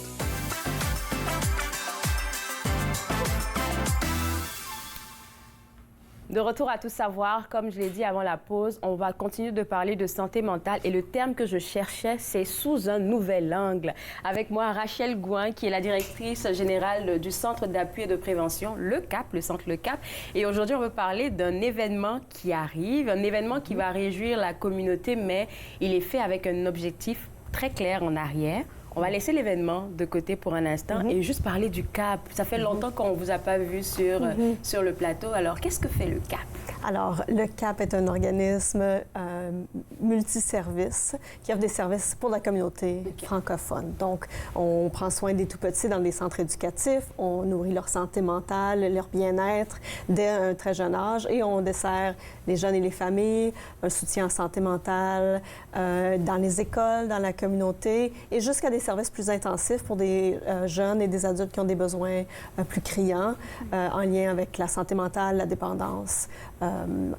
Speaker 2: De retour à Tout savoir, comme je l'ai dit avant la pause, on va continuer de parler de santé mentale et le terme que je cherchais, c'est sous un nouvel angle. Avec moi, Rachel Gouin, qui est la directrice générale du Centre d'appui et de prévention, le CAP, le Centre Le Cap. Et aujourd'hui, on veut parler d'un événement qui arrive, un événement qui va réjouir la communauté, mais il est fait avec un objectif très clair en arrière. On va laisser l'événement de côté pour un instant et juste parler du CAP. Ça fait longtemps qu'on ne vous a pas vu sur le plateau. Alors, qu'est-ce que fait le CAP?
Speaker 16: Alors, le CAP est un organisme multiservice qui offre des services pour la communauté francophone. Donc, on prend soin des tout-petits dans des centres éducatifs, on nourrit leur santé mentale, leur bien-être dès un très jeune âge et on dessert les jeunes et les familles, un soutien en santé mentale dans les écoles, dans la communauté et jusqu'à des services plus intensifs pour des jeunes et des adultes qui ont des besoins plus criants en lien avec la santé mentale, la dépendance.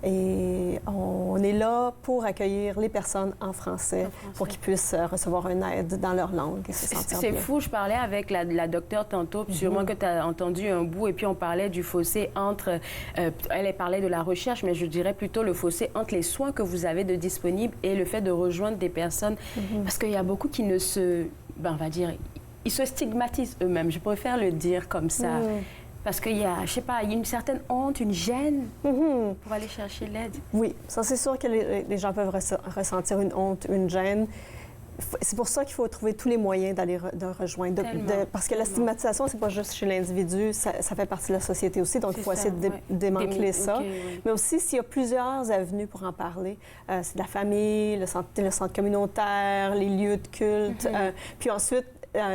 Speaker 16: Et on est là pour accueillir les personnes en français pour qu'ils puissent recevoir une aide dans leur langue et se sentir bien.
Speaker 2: C'est fou, je parlais avec la docteure tantôt, puis sûrement que tu as entendu un bout, et puis on parlait du fossé entre... elle parlait de la recherche, mais je dirais plutôt le fossé entre les soins que vous avez de disponibles et le fait de rejoindre des personnes, parce qu'il y a beaucoup qui ne se... on va dire, ils se stigmatisent eux-mêmes, je préfère le dire comme ça. Parce qu'il y a, je sais pas, il y a une certaine honte, une gêne pour aller chercher l'aide.
Speaker 16: Oui, ça c'est sûr que les gens peuvent ressentir une honte, une gêne. C'est pour ça qu'il faut trouver tous les moyens de rejoindre. Parce que la stigmatisation, c'est pas juste chez l'individu, ça fait partie de la société aussi, donc il faut essayer de démanteler ça. Mais aussi, s'il y a plusieurs avenues pour en parler, c'est de la famille, le centre communautaire, les lieux de culte, puis ensuite,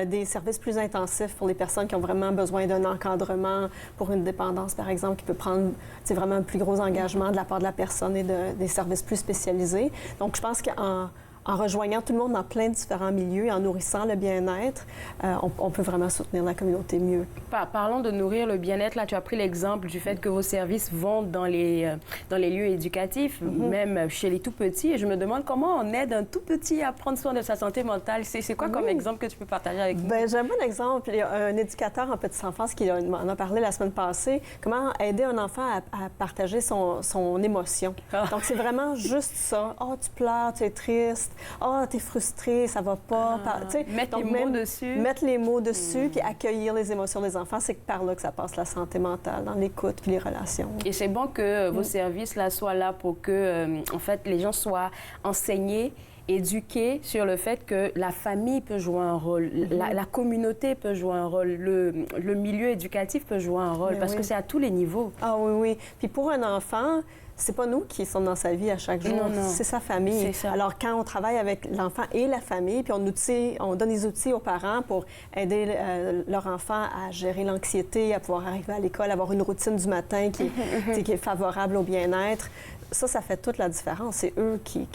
Speaker 16: des services plus intensifs pour les personnes qui ont vraiment besoin d'un encadrement pour une dépendance, par exemple, qui peut prendre vraiment un plus gros engagement de la part de la personne et des services plus spécialisés. Donc, je pense qu'en rejoignant tout le monde dans plein de différents milieux, en nourrissant le bien-être, on peut vraiment soutenir la communauté mieux.
Speaker 2: Parlons de nourrir le bien-être. Là, tu as pris l'exemple du fait que vos services vont dans les lieux éducatifs, même chez les tout-petits. Et je me demande comment on aide un tout-petit à prendre soin de sa santé mentale. C'est quoi comme exemple que tu peux partager avec nous?
Speaker 16: J'ai un bon exemple. Il y a un éducateur en petite enfance qui en a parlé la semaine passée. Comment aider un enfant à partager son émotion. Donc, c'est vraiment juste ça. « Oh, tu pleures, tu es triste. Ah, oh, t'es frustré, ça va pas. »
Speaker 2: Mettre les mots dessus.
Speaker 16: Mettre les mots dessus, puis accueillir les émotions des enfants, c'est par là que ça passe la santé mentale, dans l'écoute puis les relations.
Speaker 2: Et c'est bon que vos services là soient là pour que, en fait, les gens soient enseignés, éduquer sur le fait que la famille peut jouer un rôle, la communauté peut jouer un rôle, le milieu éducatif peut jouer un rôle, parce que c'est à tous les niveaux.
Speaker 16: Ah oui, oui. Puis pour un enfant,
Speaker 3: c'est pas nous qui sommes dans sa vie à chaque jour, c'est sa famille.
Speaker 2: Ça.
Speaker 3: Alors, quand on travaille avec l'enfant et la famille, puis on donne des outils aux parents pour aider leur enfant à gérer l'anxiété, à pouvoir arriver à l'école, avoir une routine du matin qui est favorable au bien-être, ça fait toute la différence. C'est eux qui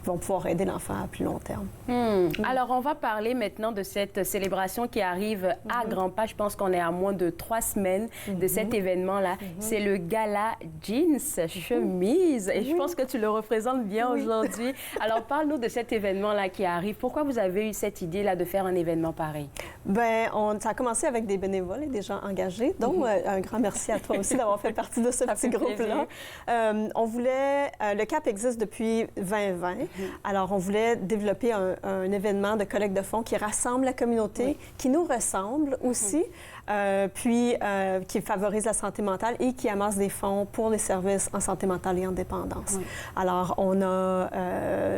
Speaker 3: vont pouvoir aider l'enfant à plus long terme.
Speaker 2: Alors, on va parler maintenant de cette célébration qui arrive à grands pas. Je pense qu'on est à moins de 3 semaines de cet événement-là. C'est le gala Jeans Chemise. Et je pense que tu le représentes bien aujourd'hui. Alors, parle-nous de cet événement-là qui arrive. Pourquoi vous avez eu cette idée-là de faire un événement pareil?
Speaker 3: Bien, ça a commencé avec des bénévoles et des gens engagés. Donc, un grand merci à toi aussi d'avoir fait partie de ce petit groupe-là. On voulait... le CAP existe depuis 2020. Alors, on voulait développer un événement de collecte de fonds qui rassemble la communauté, qui nous ressemble aussi, puis qui favorise la santé mentale et qui amasse des fonds pour les services en santé mentale et en dépendance. Alors, on a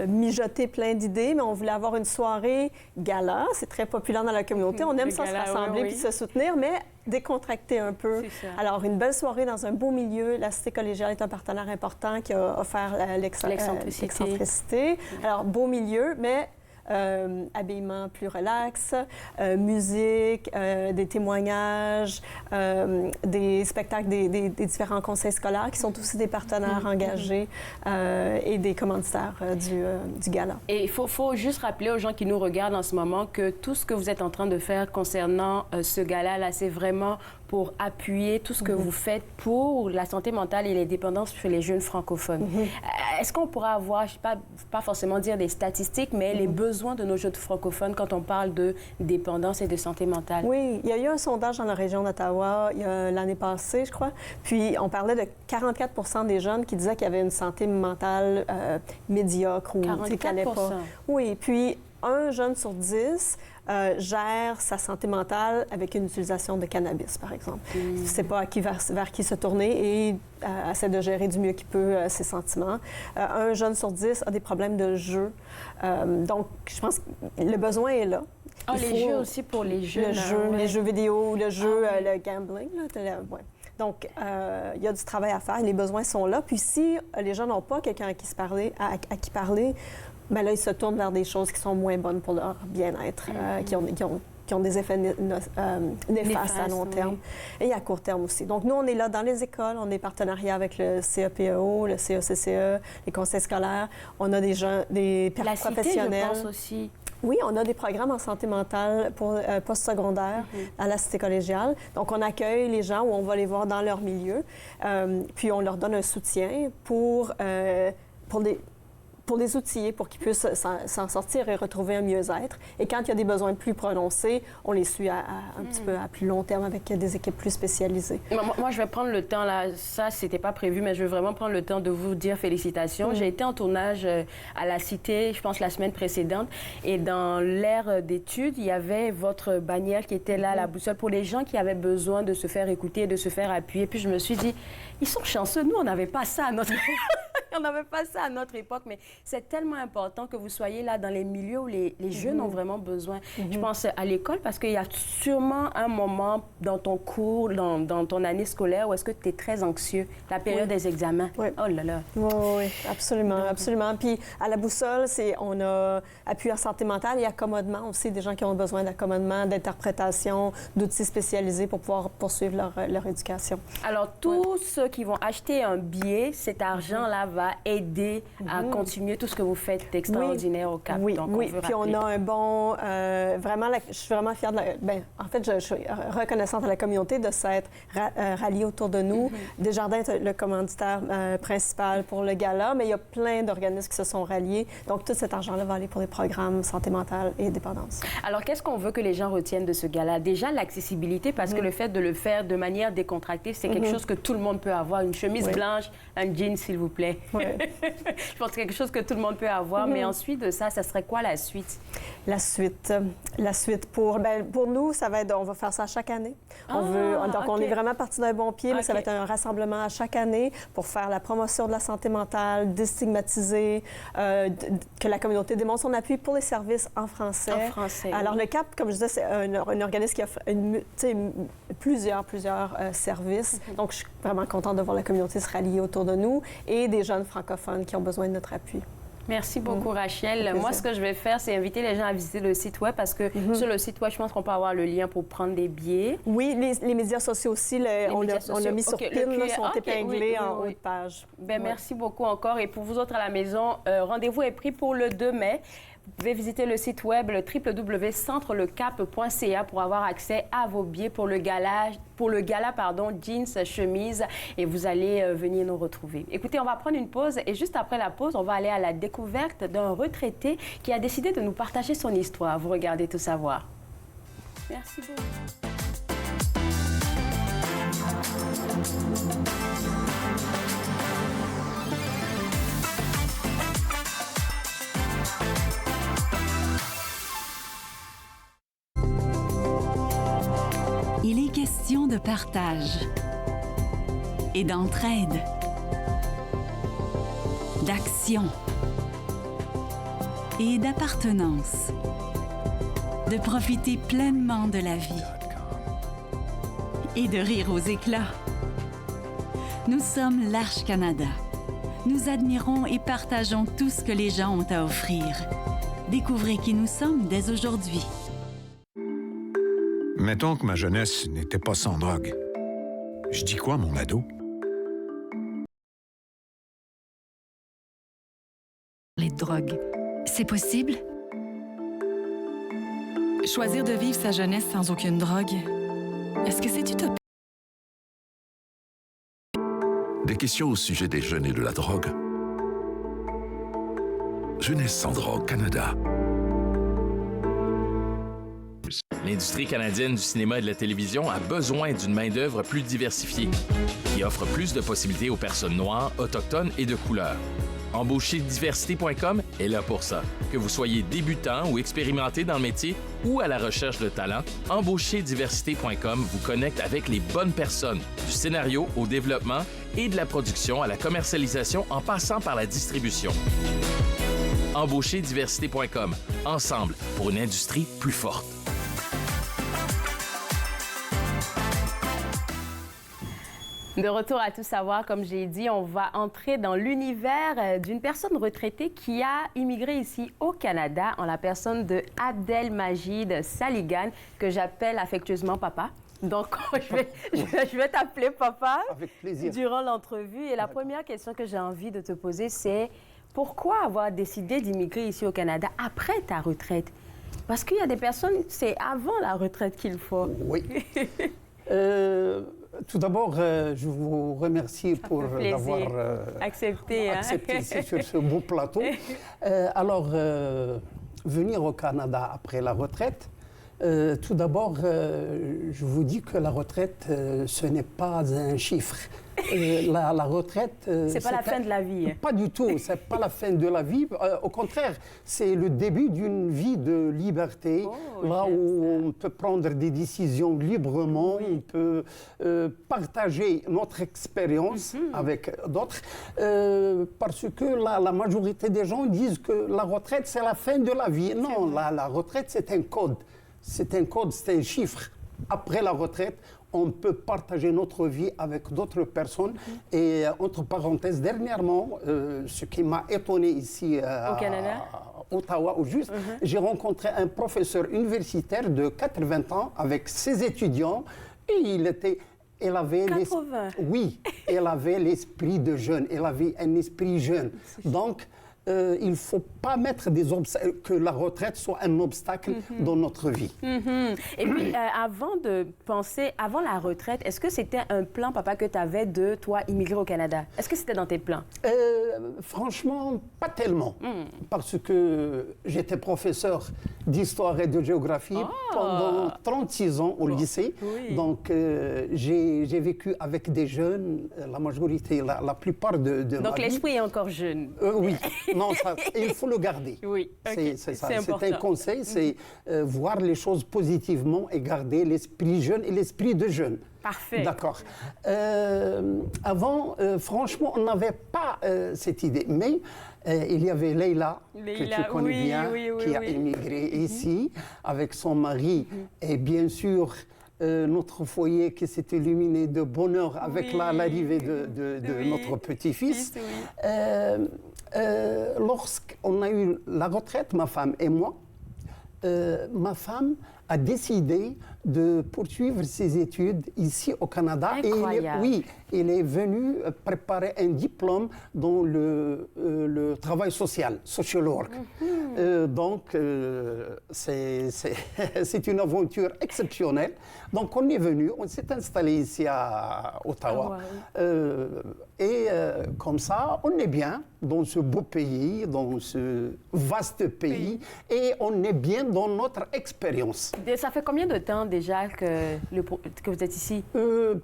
Speaker 3: mijoté plein d'idées, mais on voulait avoir une soirée gala. C'est très populaire dans la communauté. On aime ça se rassembler puis se soutenir, mais décontracter un peu. Alors, une belle soirée dans un beau milieu. La Cité collégiale est un partenaire important qui a offert l'excentricité. Alors, beau milieu, mais habillement plus relax, musique, des témoignages, des spectacles des différents conseils scolaires qui sont aussi des partenaires engagés et des commanditaires du gala.
Speaker 2: Et il faut juste rappeler aux gens qui nous regardent en ce moment que tout ce que vous êtes en train de faire concernant ce gala-là, c'est vraiment pour appuyer tout ce que vous faites pour la santé mentale et les dépendances chez les jeunes francophones. Est-ce qu'on pourra avoir, je ne sais pas forcément dire des statistiques, mais les besoins de nos jeunes francophones quand on parle de dépendance et de santé mentale?
Speaker 3: Oui, il y a eu un sondage dans la région d'Ottawa l'année passée, je crois, puis on parlait de 44 des jeunes qui disaient qu'ils avaient une santé mentale médiocre ou qui n'allait pas. Oui, puis un jeune sur 10 gère sa santé mentale avec une utilisation de cannabis, par exemple. Il ne sait pas vers qui se tourner et essaie de gérer du mieux qu'il peut ses sentiments. Un jeune sur 10 a des problèmes de jeu. Donc, je pense que le besoin est là.
Speaker 2: Les jeux aussi pour les jeunes.
Speaker 3: Les jeux vidéo, le jeu, le gambling. Donc, il y a du travail à faire. Les besoins sont là. Puis si les gens n'ont pas quelqu'un à qui parler, bien là, ils se tournent vers des choses qui sont moins bonnes pour leur bien-être, qui ont des effets néfastes à long terme et à court terme aussi. Donc, nous, on est là dans les écoles, on est partenariat avec le CEPEO, le CECCE, les conseils scolaires. On a des gens, des professionnels.
Speaker 2: La Cité, je pense aussi.
Speaker 3: Oui, on a des programmes en santé mentale pour postsecondaire à la Cité collégiale. Donc, on accueille les gens où on va les voir dans leur milieu, puis on leur donne un soutien pour les outiller, pour qu'ils puissent s'en sortir et retrouver un mieux-être. Et quand il y a des besoins plus prononcés, on les suit un petit peu à plus long terme avec des équipes plus spécialisées.
Speaker 2: Moi, je vais prendre le temps, là, ça, c'était pas prévu, mais je vais vraiment prendre le temps de vous dire félicitations. J'ai été en tournage à la Cité, je pense, la semaine précédente, et dans l'aire d'études, il y avait votre bannière qui était là, la boussole, pour les gens qui avaient besoin de se faire écouter, de se faire appuyer. Puis je me suis dit, ils sont chanceux, nous, on n'avait pas ça à notre on n'avait pas ça à notre époque, mais c'est tellement important que vous soyez là dans les milieux où les jeunes ont vraiment besoin. Je pense à l'école parce qu'il y a sûrement un moment dans ton cours, dans ton année scolaire où est-ce que tu es très anxieux, la période des examens. Oh là là.
Speaker 3: Oui, absolument, absolument. Puis à la boussole, on a appui en santé mentale et accommodement aussi, des gens qui ont besoin d'accommodement, d'interprétation, d'outils spécialisés pour pouvoir poursuivre leur éducation.
Speaker 2: Alors, tous ceux qui vont acheter un billet, cet argent-là va aider à continuer tout ce que vous faites d'extraordinaire au CAP. Donc,
Speaker 3: puis on a un bon... vraiment, je suis vraiment fière de en fait, je suis reconnaissante à la communauté de s'être ralliée autour de nous. Desjardins est le commanditaire principal pour le gala, mais il y a plein d'organismes qui se sont ralliés. Donc, tout cet argent-là va aller pour les programmes santé mentale et dépendance.
Speaker 2: Alors, qu'est-ce qu'on veut que les gens retiennent de ce gala? Déjà, l'accessibilité, parce que le fait de le faire de manière décontractée, c'est quelque chose que tout le monde peut avoir. Une chemise blanche, un jean, s'il vous plaît. Je pense que c'est quelque chose que tout le monde peut avoir, mais ensuite de ça, ça serait quoi la suite?
Speaker 3: La suite pour nous, ça va être, on va faire ça chaque année. On est vraiment parti d'un bon pied, mais ça va être un rassemblement à chaque année pour faire la promotion de la santé mentale, déstigmatiser, que la communauté démontre son appui pour les services en français.
Speaker 2: En français.
Speaker 3: Alors, le CAP, comme je disais, c'est un organisme qui offre plusieurs services. Donc, je vraiment contente de voir la communauté se rallier autour de nous et des jeunes francophones qui ont besoin de notre appui.
Speaker 2: Merci beaucoup, Rachel. Moi, ce que je vais faire, c'est inviter les gens à visiter le site web parce que sur le site web, je pense qu'on peut avoir le lien pour prendre des billets.
Speaker 3: Oui, les médias sociaux aussi, on l'a mis sur PIN, sont épinglés en haut de page.
Speaker 2: Bien, merci beaucoup encore. Et pour vous autres à la maison, rendez-vous est pris pour le 2 mai. Vous pouvez visiter le site web www.centrelecap.ca pour avoir accès à vos billets pour le gala jeans, chemise, et vous allez venir nous retrouver. Écoutez, on va prendre une pause et juste après la pause, on va aller à la découverte d'un retraité qui a décidé de nous partager son histoire. Vous regardez Tout savoir. Merci beaucoup.
Speaker 9: Il est question de partage et d'entraide, d'action et d'appartenance, de profiter pleinement de la vie et de rire aux éclats. Nous sommes l'Arche Canada. Nous admirons et partageons tout ce que les gens ont à offrir. Découvrez qui nous sommes dès aujourd'hui.
Speaker 17: Mettons que ma jeunesse n'était pas sans drogue. Je dis quoi, mon ado?
Speaker 18: Les drogues, c'est possible?
Speaker 19: Choisir de vivre sa jeunesse sans aucune drogue, est-ce que c'est utopique?
Speaker 20: Des questions au sujet des jeunes et de la drogue. Jeunesse sans drogue Canada.
Speaker 21: L'industrie canadienne du cinéma et de la télévision a besoin d'une main-d'œuvre plus diversifiée, qui offre plus de possibilités aux personnes noires, autochtones et de couleur. Embaucherdiversité.com est là pour ça. Que vous soyez débutant ou expérimenté dans le métier ou à la recherche de talent, Embaucherdiversité.com vous connecte avec les bonnes personnes, du scénario au développement et de la production à la commercialisation en passant par la distribution. Embaucherdiversité.com, ensemble pour une industrie plus forte.
Speaker 2: De retour à Tout savoir, comme j'ai dit, on va entrer dans l'univers d'une personne retraitée qui a immigré ici au Canada en la personne de Abdelmajid Saligan, que j'appelle affectueusement Papa. Donc, je vais t'appeler Papa.
Speaker 1: Avec plaisir.
Speaker 2: Durant l'entrevue. Et la première question que j'ai envie de te poser, c'est pourquoi avoir décidé d'immigrer ici au Canada après ta retraite? Parce qu'il y a des personnes, c'est avant la retraite qu'il faut.
Speaker 1: Oui. Tout d'abord, je vous remercie pour d'avoir
Speaker 2: accepté
Speaker 1: ici sur ce beau plateau. Alors, venir au Canada après la retraite, tout d'abord, je vous dis que la retraite, ce n'est pas un chiffre. La retraite...
Speaker 2: c'est pas la fin de la vie.
Speaker 1: Pas du tout, c'est pas la fin de la vie. Au contraire, c'est le début d'une vie de liberté, là où on peut prendre des décisions librement, on peut partager notre expérience avec d'autres, parce que la majorité des gens disent que la retraite, c'est la fin de la vie. Non, la retraite, c'est un code. C'est un code, c'est un chiffre. Après la retraite, on peut partager notre vie avec d'autres personnes. Et entre parenthèses, dernièrement, ce qui m'a étonné ici
Speaker 2: au Canada,
Speaker 1: Ottawa, au juste, j'ai rencontré un professeur universitaire de 80 ans avec ses étudiants et elle avait
Speaker 2: 80.
Speaker 1: Oui, elle avait l'esprit de jeune, elle avait un esprit jeune. Donc, il ne faut pas mettre que la retraite soit un obstacle dans notre vie.
Speaker 2: Et puis, avant la retraite, est-ce que c'était un plan, Papa, que tu avais de, toi, immigrer au Canada? Est-ce que c'était dans tes plans?
Speaker 1: Franchement, pas tellement. Parce que j'étais professeur d'histoire et de géographie pendant 36 ans au lycée.
Speaker 2: Oui.
Speaker 1: Donc, j'ai vécu avec des jeunes, la majorité, la plupart de ma vie.
Speaker 2: Donc, l'esprit est encore jeune.
Speaker 1: Oui. Non, il faut le garder.
Speaker 2: Oui, okay.
Speaker 1: C'est ça. C'est un conseil, c'est voir les choses positivement et garder l'esprit jeune et l'esprit de jeune.
Speaker 2: Parfait.
Speaker 1: D'accord. Avant, franchement, on n'avait pas cette idée. Mais il y avait Leïla, que tu connais bien, qui a immigré ici avec son mari et bien sûr notre foyer qui s'est illuminé de bonheur avec l'arrivée de notre petit-fils. Lorsqu'on a eu la retraite, ma femme et moi, ma femme a décidé de poursuivre ses études ici au Canada.
Speaker 2: Incroyable.
Speaker 1: Et il est venu préparer un diplôme dans le travail social, sociologue. Donc, c'est une aventure exceptionnelle. Donc, on est venu, on s'est installé ici à Ottawa. Comme ça, on est bien dans ce beau pays, dans ce vaste pays, et on est bien dans notre expérience.
Speaker 2: Ça fait combien de temps déjà que vous êtes ici?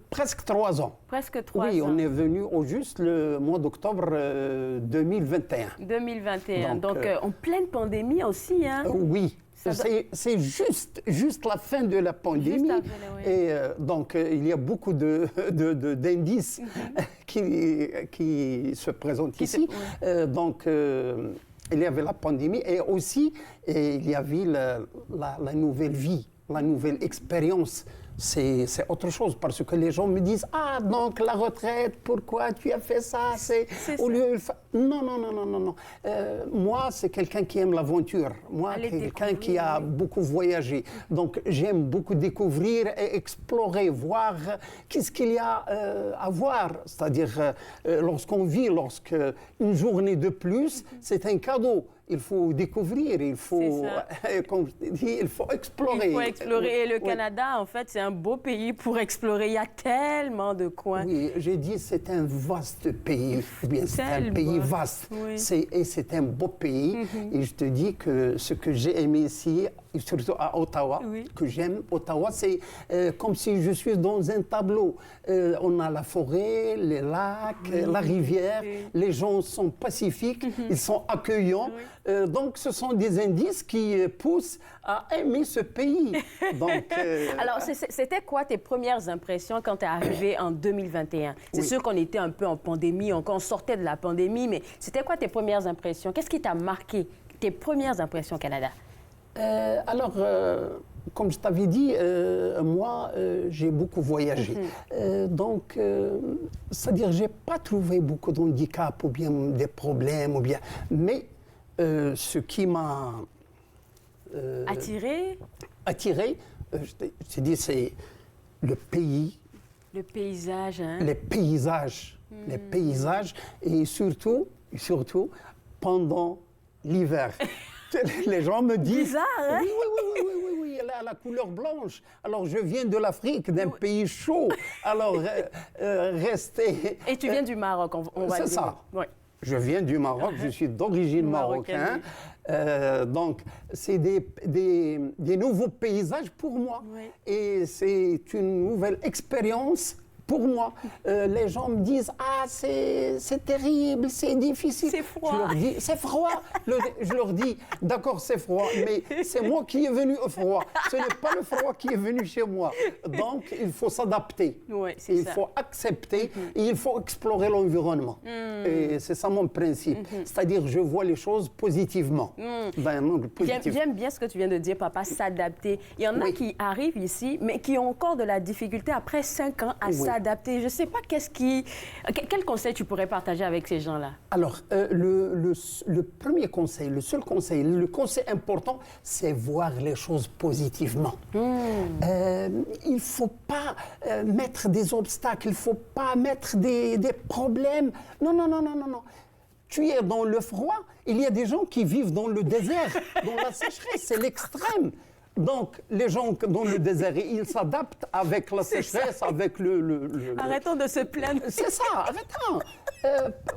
Speaker 1: Presque 3 ans.
Speaker 2: Presque 3 ans.
Speaker 1: Oui, on est venu au juste le mois d'octobre 2021.
Speaker 2: 2021. Donc, en pleine pandémie aussi, hein?
Speaker 1: Oui. C'est juste la fin de la pandémie. Et donc, il y a beaucoup d'indices qui se présentent ici. Donc, il y avait la pandémie et aussi il y avait la nouvelle vie, la nouvelle expérience. C'est autre chose parce que les gens me disent « Ah, donc la retraite, pourquoi tu as fait ça ?» au lieu Non. Moi, c'est quelqu'un qui aime l'aventure. Moi, quelqu'un qui a beaucoup voyagé. Donc, j'aime beaucoup découvrir et explorer, voir qu'est-ce qu'il y a à voir. C'est-à-dire, lorsqu'on vit, une journée de plus, c'est un cadeau. Il faut découvrir, il faut, comme je dis, il faut explorer.
Speaker 2: Il faut explorer. Et le Canada, en fait, c'est un beau pays pour explorer. Il y a tellement de coins.
Speaker 1: Oui, j'ai dit c'est un vaste pays. Bien, c'est un pays vaste. Oui. Et c'est un beau pays. Et je te dis que ce que j'ai aimé ici, surtout à Ottawa, que j'aime Ottawa, c'est comme si je suis dans un tableau. On a la forêt, les lacs, la rivière. Les gens sont pacifiques, ils sont accueillants. Donc, ce sont des indices qui poussent à aimer ce pays. Donc,
Speaker 2: alors, c'était quoi tes premières impressions quand tu es arrivé en 2021? C'est sûr qu'on était un peu en pandémie, on sortait de la pandémie, mais c'était quoi tes premières impressions? Qu'est-ce qui t'a marqué, tes premières impressions au Canada?
Speaker 1: Alors, comme je t'avais dit, moi, j'ai beaucoup voyagé. Donc, c'est-à-dire, je n'ai pas trouvé beaucoup d'handicap ou bien des problèmes, mais ce qui m'a
Speaker 2: attiré,
Speaker 1: je t'ai dit, c'est le pays.
Speaker 2: Le paysage, hein?
Speaker 1: Les paysages. Les paysages, et surtout pendant l'hiver. Les gens me disent...
Speaker 2: Bizarre, hein?
Speaker 1: Oui, elle a la couleur blanche. Alors, je viens de l'Afrique, d'un pays chaud. Alors, rester...
Speaker 2: Et tu viens du Maroc, on va dire.
Speaker 1: C'est ça. Oui. Je viens du Maroc, je suis d'origine marocaine. Donc, c'est des nouveaux paysages pour moi. Et c'est une nouvelle expérience pour moi. Les gens me disent « Ah, c'est terrible, c'est difficile. »
Speaker 2: C'est froid.
Speaker 1: Je leur dis « C'est froid. » Je leur dis « D'accord, c'est froid, mais c'est moi qui est venu au froid. Ce n'est pas le froid qui est venu chez moi. » Donc, il faut s'adapter. Il faut accepter et il faut explorer l'environnement. Et c'est ça mon principe. C'est-à-dire, je vois les choses positivement.
Speaker 2: J'aime bien ce que tu viens de dire, papa, s'adapter. Il y en a qui arrivent ici, mais qui ont encore de la difficulté après 5 ans à s'adapter. Je ne sais pas quel conseil tu pourrais partager avec ces gens-là?
Speaker 1: Alors, le premier conseil, le seul conseil, le conseil important, c'est voir les choses positivement. Il ne faut pas mettre des obstacles, il ne faut pas mettre des problèmes. Non. Tu es dans le froid, il y a des gens qui vivent dans le désert, dans la sécheresse, c'est l'extrême. Donc, les gens dans le désert, ils s'adaptent avec la sécheresse, avec
Speaker 2: Arrêtons de se plaindre.
Speaker 1: C'est ça, arrêtons.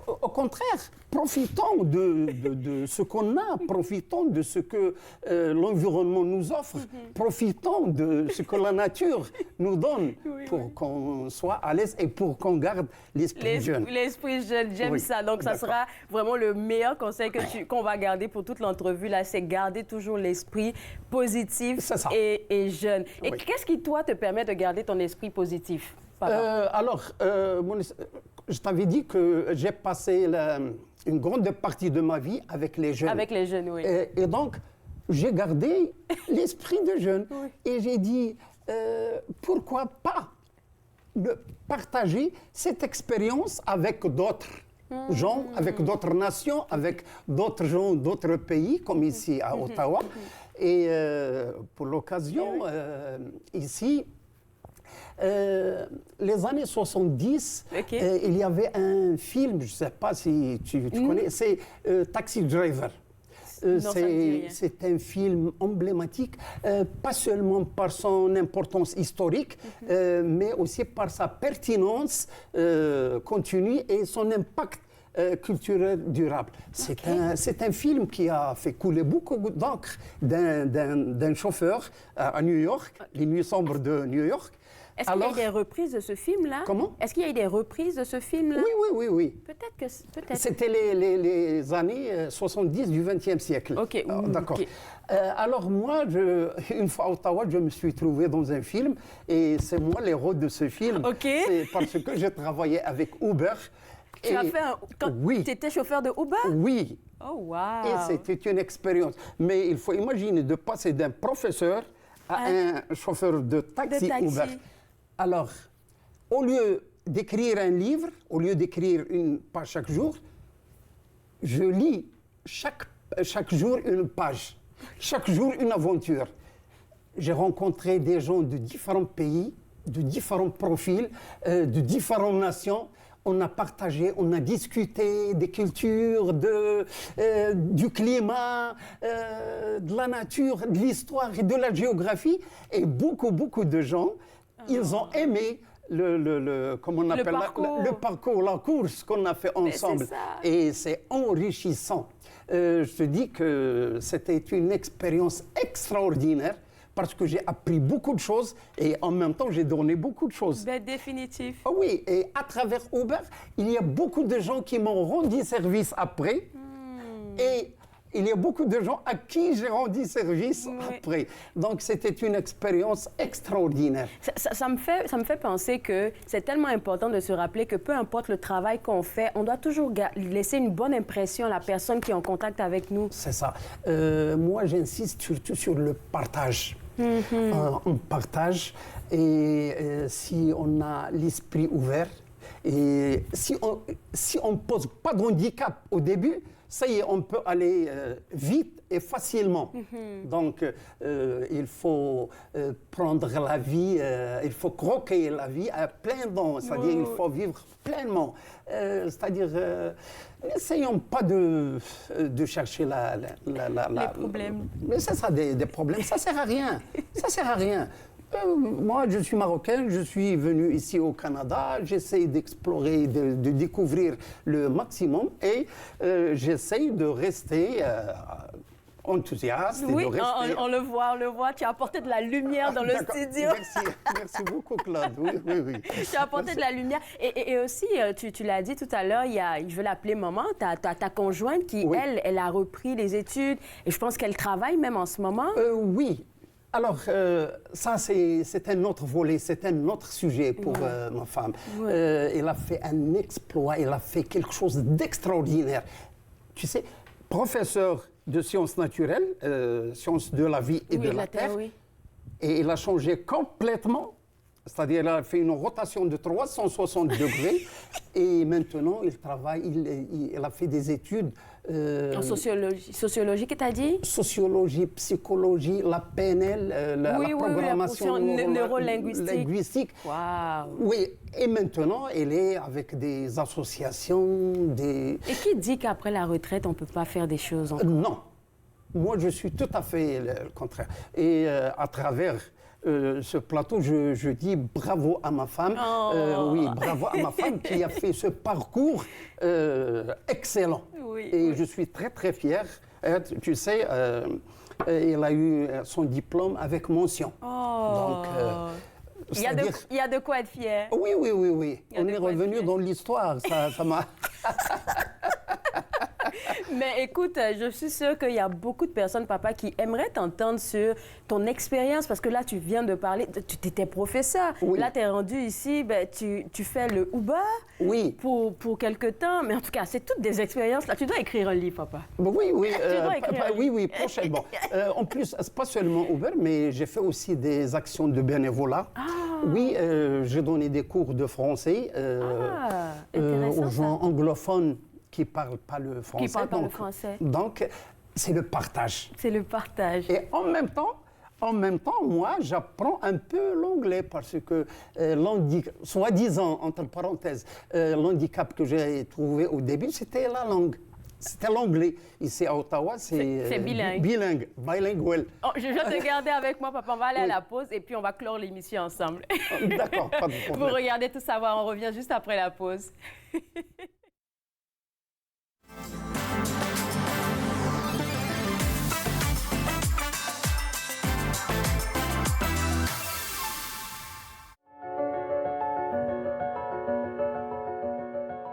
Speaker 1: Au contraire, profitons de ce qu'on a, profitons de ce que l'environnement nous offre, profitons de ce que la nature nous donne pour qu'on soit à l'aise et pour qu'on garde l'esprit jeune.
Speaker 2: L'esprit jeune, j'aime ça. Donc, ça sera vraiment le meilleur conseil qu'on va garder pour toute l'entrevue, là, c'est garder toujours l'esprit positif et jeune. Et qu'est-ce qui, toi, te permet de garder ton esprit positif?
Speaker 1: Je t'avais dit que j'ai passé une grande partie de ma vie avec les jeunes.
Speaker 2: Avec les jeunes, oui.
Speaker 1: Et donc, j'ai gardé l'esprit de jeune. Et j'ai dit, pourquoi pas partager cette expérience avec d'autres gens, avec d'autres nations, avec d'autres gens, d'autres pays, comme ici à Ottawa. Et pour l'occasion, ici, les années 70, il y avait un film, je ne sais pas si tu connais, c'est Taxi Driver. C'est un film emblématique, pas seulement par son importance historique, mais aussi par sa pertinence continue et son impact culturel durable. C'est un film qui a fait couler beaucoup d'encre d'un chauffeur à New York, les nuits sombres de New York.
Speaker 2: Est-ce qu'il y a eu des reprises de ce film-là?
Speaker 1: Comment?
Speaker 2: Est-ce qu'il y a eu des reprises de ce film-là?
Speaker 1: Oui.
Speaker 2: Peut-être que...
Speaker 1: C'était les années 70 du 20e siècle.
Speaker 2: OK.
Speaker 1: D'accord. Alors moi, une fois à Ottawa, je me suis trouvé dans un film et c'est moi l'héros de ce film.
Speaker 2: OK.
Speaker 1: C'est parce que j'ai travaillé avec Uber.
Speaker 2: Tu as fait tu étais chauffeur de Uber?
Speaker 1: Oui.
Speaker 2: Oh, wow.
Speaker 1: Et c'était une expérience. Mais il faut imaginer de passer d'un professeur à un chauffeur de taxi Uber. Alors, au lieu d'écrire un livre, au lieu d'écrire une page chaque jour, je lis chaque jour une page, chaque jour une aventure. J'ai rencontré des gens de différents pays, de différents profils, de différentes nations. On a partagé, on a discuté des cultures, du climat, de la nature, de l'histoire et de la géographie. Et beaucoup de gens, ils ont aimé le parcours, la course qu'on a fait ensemble. Et c'est enrichissant. Je te dis que c'était une expérience extraordinaire parce que j'ai appris beaucoup de choses et en même temps, j'ai donné beaucoup de choses.
Speaker 2: Ben, définitif.
Speaker 1: Oui, et à travers Uber, il y a beaucoup de gens qui m'ont rendu service après. Et il y a beaucoup de gens à qui j'ai rendu service après. Donc, c'était une expérience extraordinaire.
Speaker 2: Ça me fait penser que c'est tellement important de se rappeler que peu importe le travail qu'on fait, on doit toujours laisser une bonne impression à la personne qui est en contact avec nous.
Speaker 1: C'est ça. Moi, j'insiste surtout sur le partage. On partage et si on a l'esprit ouvert et si on ne pose pas de handicap au début, ça y est, on peut aller vite et facilement. Donc, il faut prendre la vie, il faut croquer la vie à plein dents, c'est-à-dire il faut vivre pleinement. C'est-à-dire, n'essayons pas de chercher les
Speaker 2: problèmes.
Speaker 1: Mais c'est ça, des problèmes, ça ne sert à rien. Ça sert à rien. Moi, je suis marocain, je suis venu ici au Canada, j'essaie d'explorer, de découvrir le maximum et j'essaie de rester enthousiaste.
Speaker 2: Oui,
Speaker 1: et de rester...
Speaker 2: on le voit, tu as apporté de la lumière dans le studio.
Speaker 1: Merci beaucoup, Claude. Oui.
Speaker 2: Tu as apporté de la lumière. Et aussi, tu l'as dit tout à l'heure, je veux l'appeler maman, ta conjointe qui, elle a repris les études et je pense qu'elle travaille même en ce moment.
Speaker 1: Oui. Alors, ça, c'est un autre volet, c'est un autre sujet pour ma femme. Elle a fait un exploit, elle a fait quelque chose d'extraordinaire. Tu sais, professeur de sciences naturelles, sciences de la vie et de la terre, et elle a changé complètement. C'est-à-dire qu'elle a fait une rotation de 360 degrés et maintenant, elle travaille, elle a fait des études...
Speaker 2: en sociologie. Sociologie, qu'est-ce que tu as dit?
Speaker 1: Sociologie, psychologie, la PNL, la programmation
Speaker 2: neurolinguistique.
Speaker 1: Wow. Oui, et maintenant, elle est avec des associations, des...
Speaker 2: Et qui dit qu'après la retraite, on ne peut pas faire des choses encore?
Speaker 1: Non. Moi, je suis tout à fait le contraire. Et à travers... ce plateau, je dis bravo à ma femme. Oui, bravo à ma femme qui a fait ce parcours excellent. Et je suis très, très fier. Tu sais, elle a eu son diplôme avec mention. Donc,
Speaker 2: il y a de quoi être fier.
Speaker 1: Oui. On est revenu dans l'histoire. Ça m'a...
Speaker 2: Mais écoute, je suis sûre qu'il y a beaucoup de personnes, papa, qui aimeraient t'entendre sur ton expérience, parce que là, tu viens de parler, tu étais professeur.
Speaker 1: Oui.
Speaker 2: Là, tu es rendu ici, ben, tu fais le Uber
Speaker 1: oui.
Speaker 2: pour quelque temps. Mais en tout cas, c'est toutes des expériences. Là, tu dois écrire un livre, papa.
Speaker 1: Oui, oui.
Speaker 2: Tu dois écrire un livre.
Speaker 1: Oui, prochainement. En plus, c'est pas seulement Uber, mais j'ai fait aussi des actions de bénévolat.
Speaker 2: Ah.
Speaker 1: Oui, j'ai donné des cours de français aux gens anglophones qui ne parlent pas le français.
Speaker 2: Qui parlent pas le français.
Speaker 1: Donc, c'est le partage.
Speaker 2: C'est le partage.
Speaker 1: Et en même temps, moi, j'apprends un peu l'anglais parce que soi-disant, entre parenthèses, l'handicap que j'ai trouvé au début, c'était la langue. C'était l'anglais. Ici à Ottawa, c'est
Speaker 2: bilingue.
Speaker 1: Bilingual.
Speaker 2: Oh, je vais te garder avec moi, papa. On va aller à la pause et puis on va clore l'émission ensemble.
Speaker 1: D'accord, pas de problème.
Speaker 2: Vous regardez Tout savoir, on revient juste après la pause.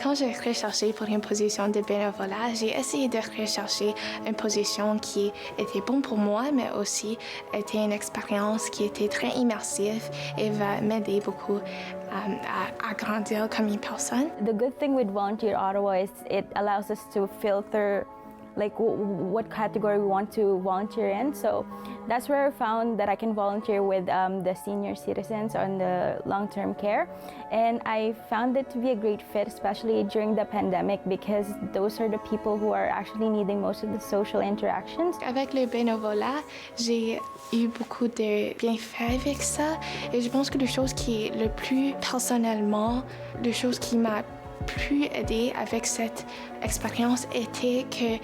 Speaker 8: Quand j'ai recherché pour une position de bénévolat, j'ai essayé de rechercher une position qui était bonne pour moi, mais aussi était une expérience qui était très immersive et va m'aider beaucoup à grandir comme une personne.
Speaker 4: The good thing with Volunteer Ottawa is it allows us to filter like what category we want to volunteer in. So that's where I found that I can volunteer with the senior citizens on the long-term care. And I found it to be a great fit, especially during the pandemic, because those are the people who are actually needing most of the social interactions.
Speaker 8: Avec le bénévolat, j'ai eu beaucoup de bienfaits avec ça. Et je pense que la chose qui est le plus personnellement, la chose qui m'a plus aidé avec cette expérience était que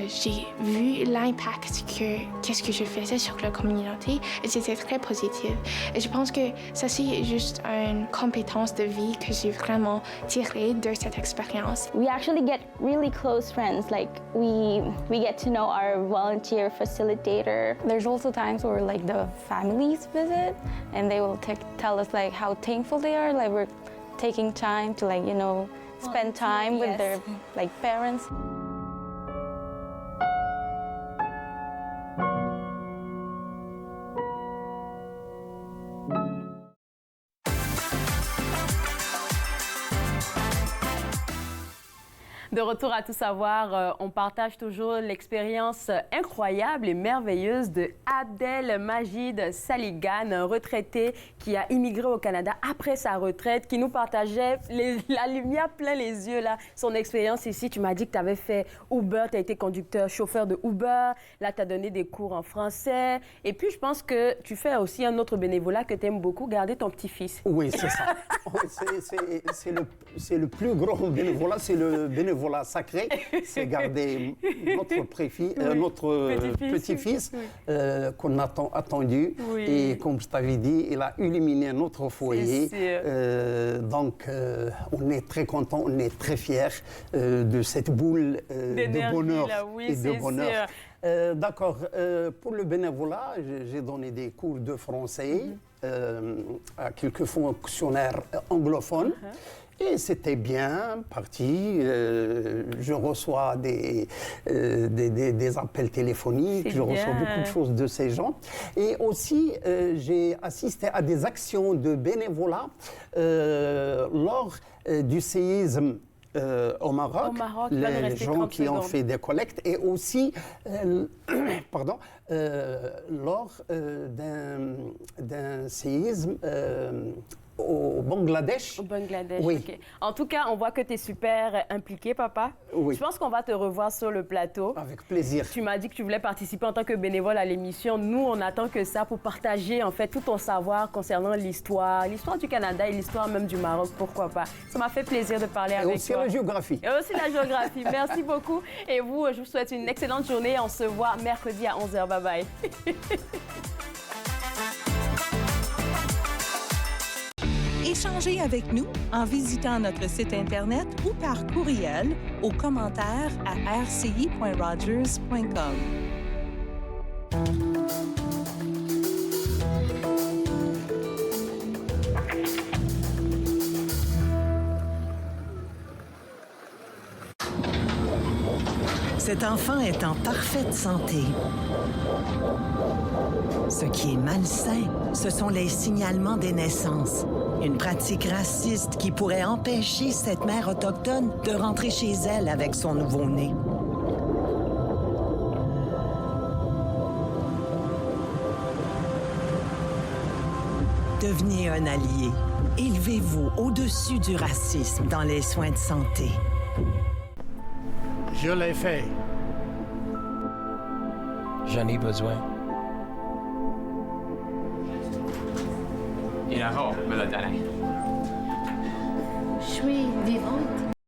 Speaker 8: j'ai vu l'impact qu'est-ce que je faisais sur la communauté et c'était très positif. Et je pense que ça c'est juste une compétence de vie que j'ai vraiment tirée de cette expérience.
Speaker 4: We actually get really close friends. Like we get to know our volunteer facilitator. There's also times where like the families visit and they will tell us like how thankful they are. Like we're taking time to like, you know, spend time with their like parents.
Speaker 2: De retour à Tout savoir, on partage toujours l'expérience incroyable et merveilleuse de Abdel Majid Saligan, un retraité qui a immigré au Canada après sa retraite, qui nous partageait la lumière plein les yeux, là, son expérience ici. Tu m'as dit que tu avais fait Uber, tu as été chauffeur de Uber, là tu as donné des cours en français. Et puis je pense que tu fais aussi un autre bénévolat que tu aimes beaucoup, garder ton petit-fils.
Speaker 1: Oui, c'est ça. C'est le plus grand bénévolat, c'est le bénévolat sacré, c'est garder notre petit-fils qu'on a attendu. Oui. Et comme je t'avais dit, il a illuminé notre foyer. Donc, on est très contents, on est très fiers de cette boule de bonheur et de bonheur. D'accord. Pour le bénévolat, j'ai donné des cours de français à quelques fonctionnaires anglophones. Et c'était bien parti. Je reçois des appels téléphoniques, je reçois beaucoup de choses de ces gens. Et aussi, j'ai assisté à des actions de bénévolat lors du séisme au Maroc, les gens qui ont fait des collectes, et aussi lors d'un séisme au Bangladesh.
Speaker 2: Au Bangladesh,
Speaker 1: oui.
Speaker 2: OK. En tout cas, on voit que tu es super impliqué, papa.
Speaker 1: Oui.
Speaker 2: Je pense qu'on va te revoir sur le plateau.
Speaker 1: Avec plaisir.
Speaker 2: Tu m'as dit que tu voulais participer en tant que bénévole à l'émission. Nous, on attend que ça pour partager, en fait, tout ton savoir concernant l'histoire du Canada et l'histoire même du Maroc, pourquoi pas. Ça m'a fait plaisir de parler avec toi.
Speaker 1: Et aussi la géographie.
Speaker 2: Et aussi la géographie. Merci beaucoup. Et vous, je vous souhaite une excellente journée. On se voit mercredi à 11h. Bye-bye.
Speaker 15: Échangez avec nous en visitant notre site Internet ou par courriel aux commentaires à rci.rogers.com.
Speaker 7: Cet enfant est en parfaite santé. Ce qui est malsain, ce sont les signalements des naissances. Une pratique raciste qui pourrait empêcher cette mère autochtone de rentrer chez elle avec son nouveau-né. Devenez un allié. Élevez-vous au-dessus du racisme dans les soins de santé.
Speaker 22: Je l'ai fait.
Speaker 12: J'en ai besoin.
Speaker 23: Je suis vivante.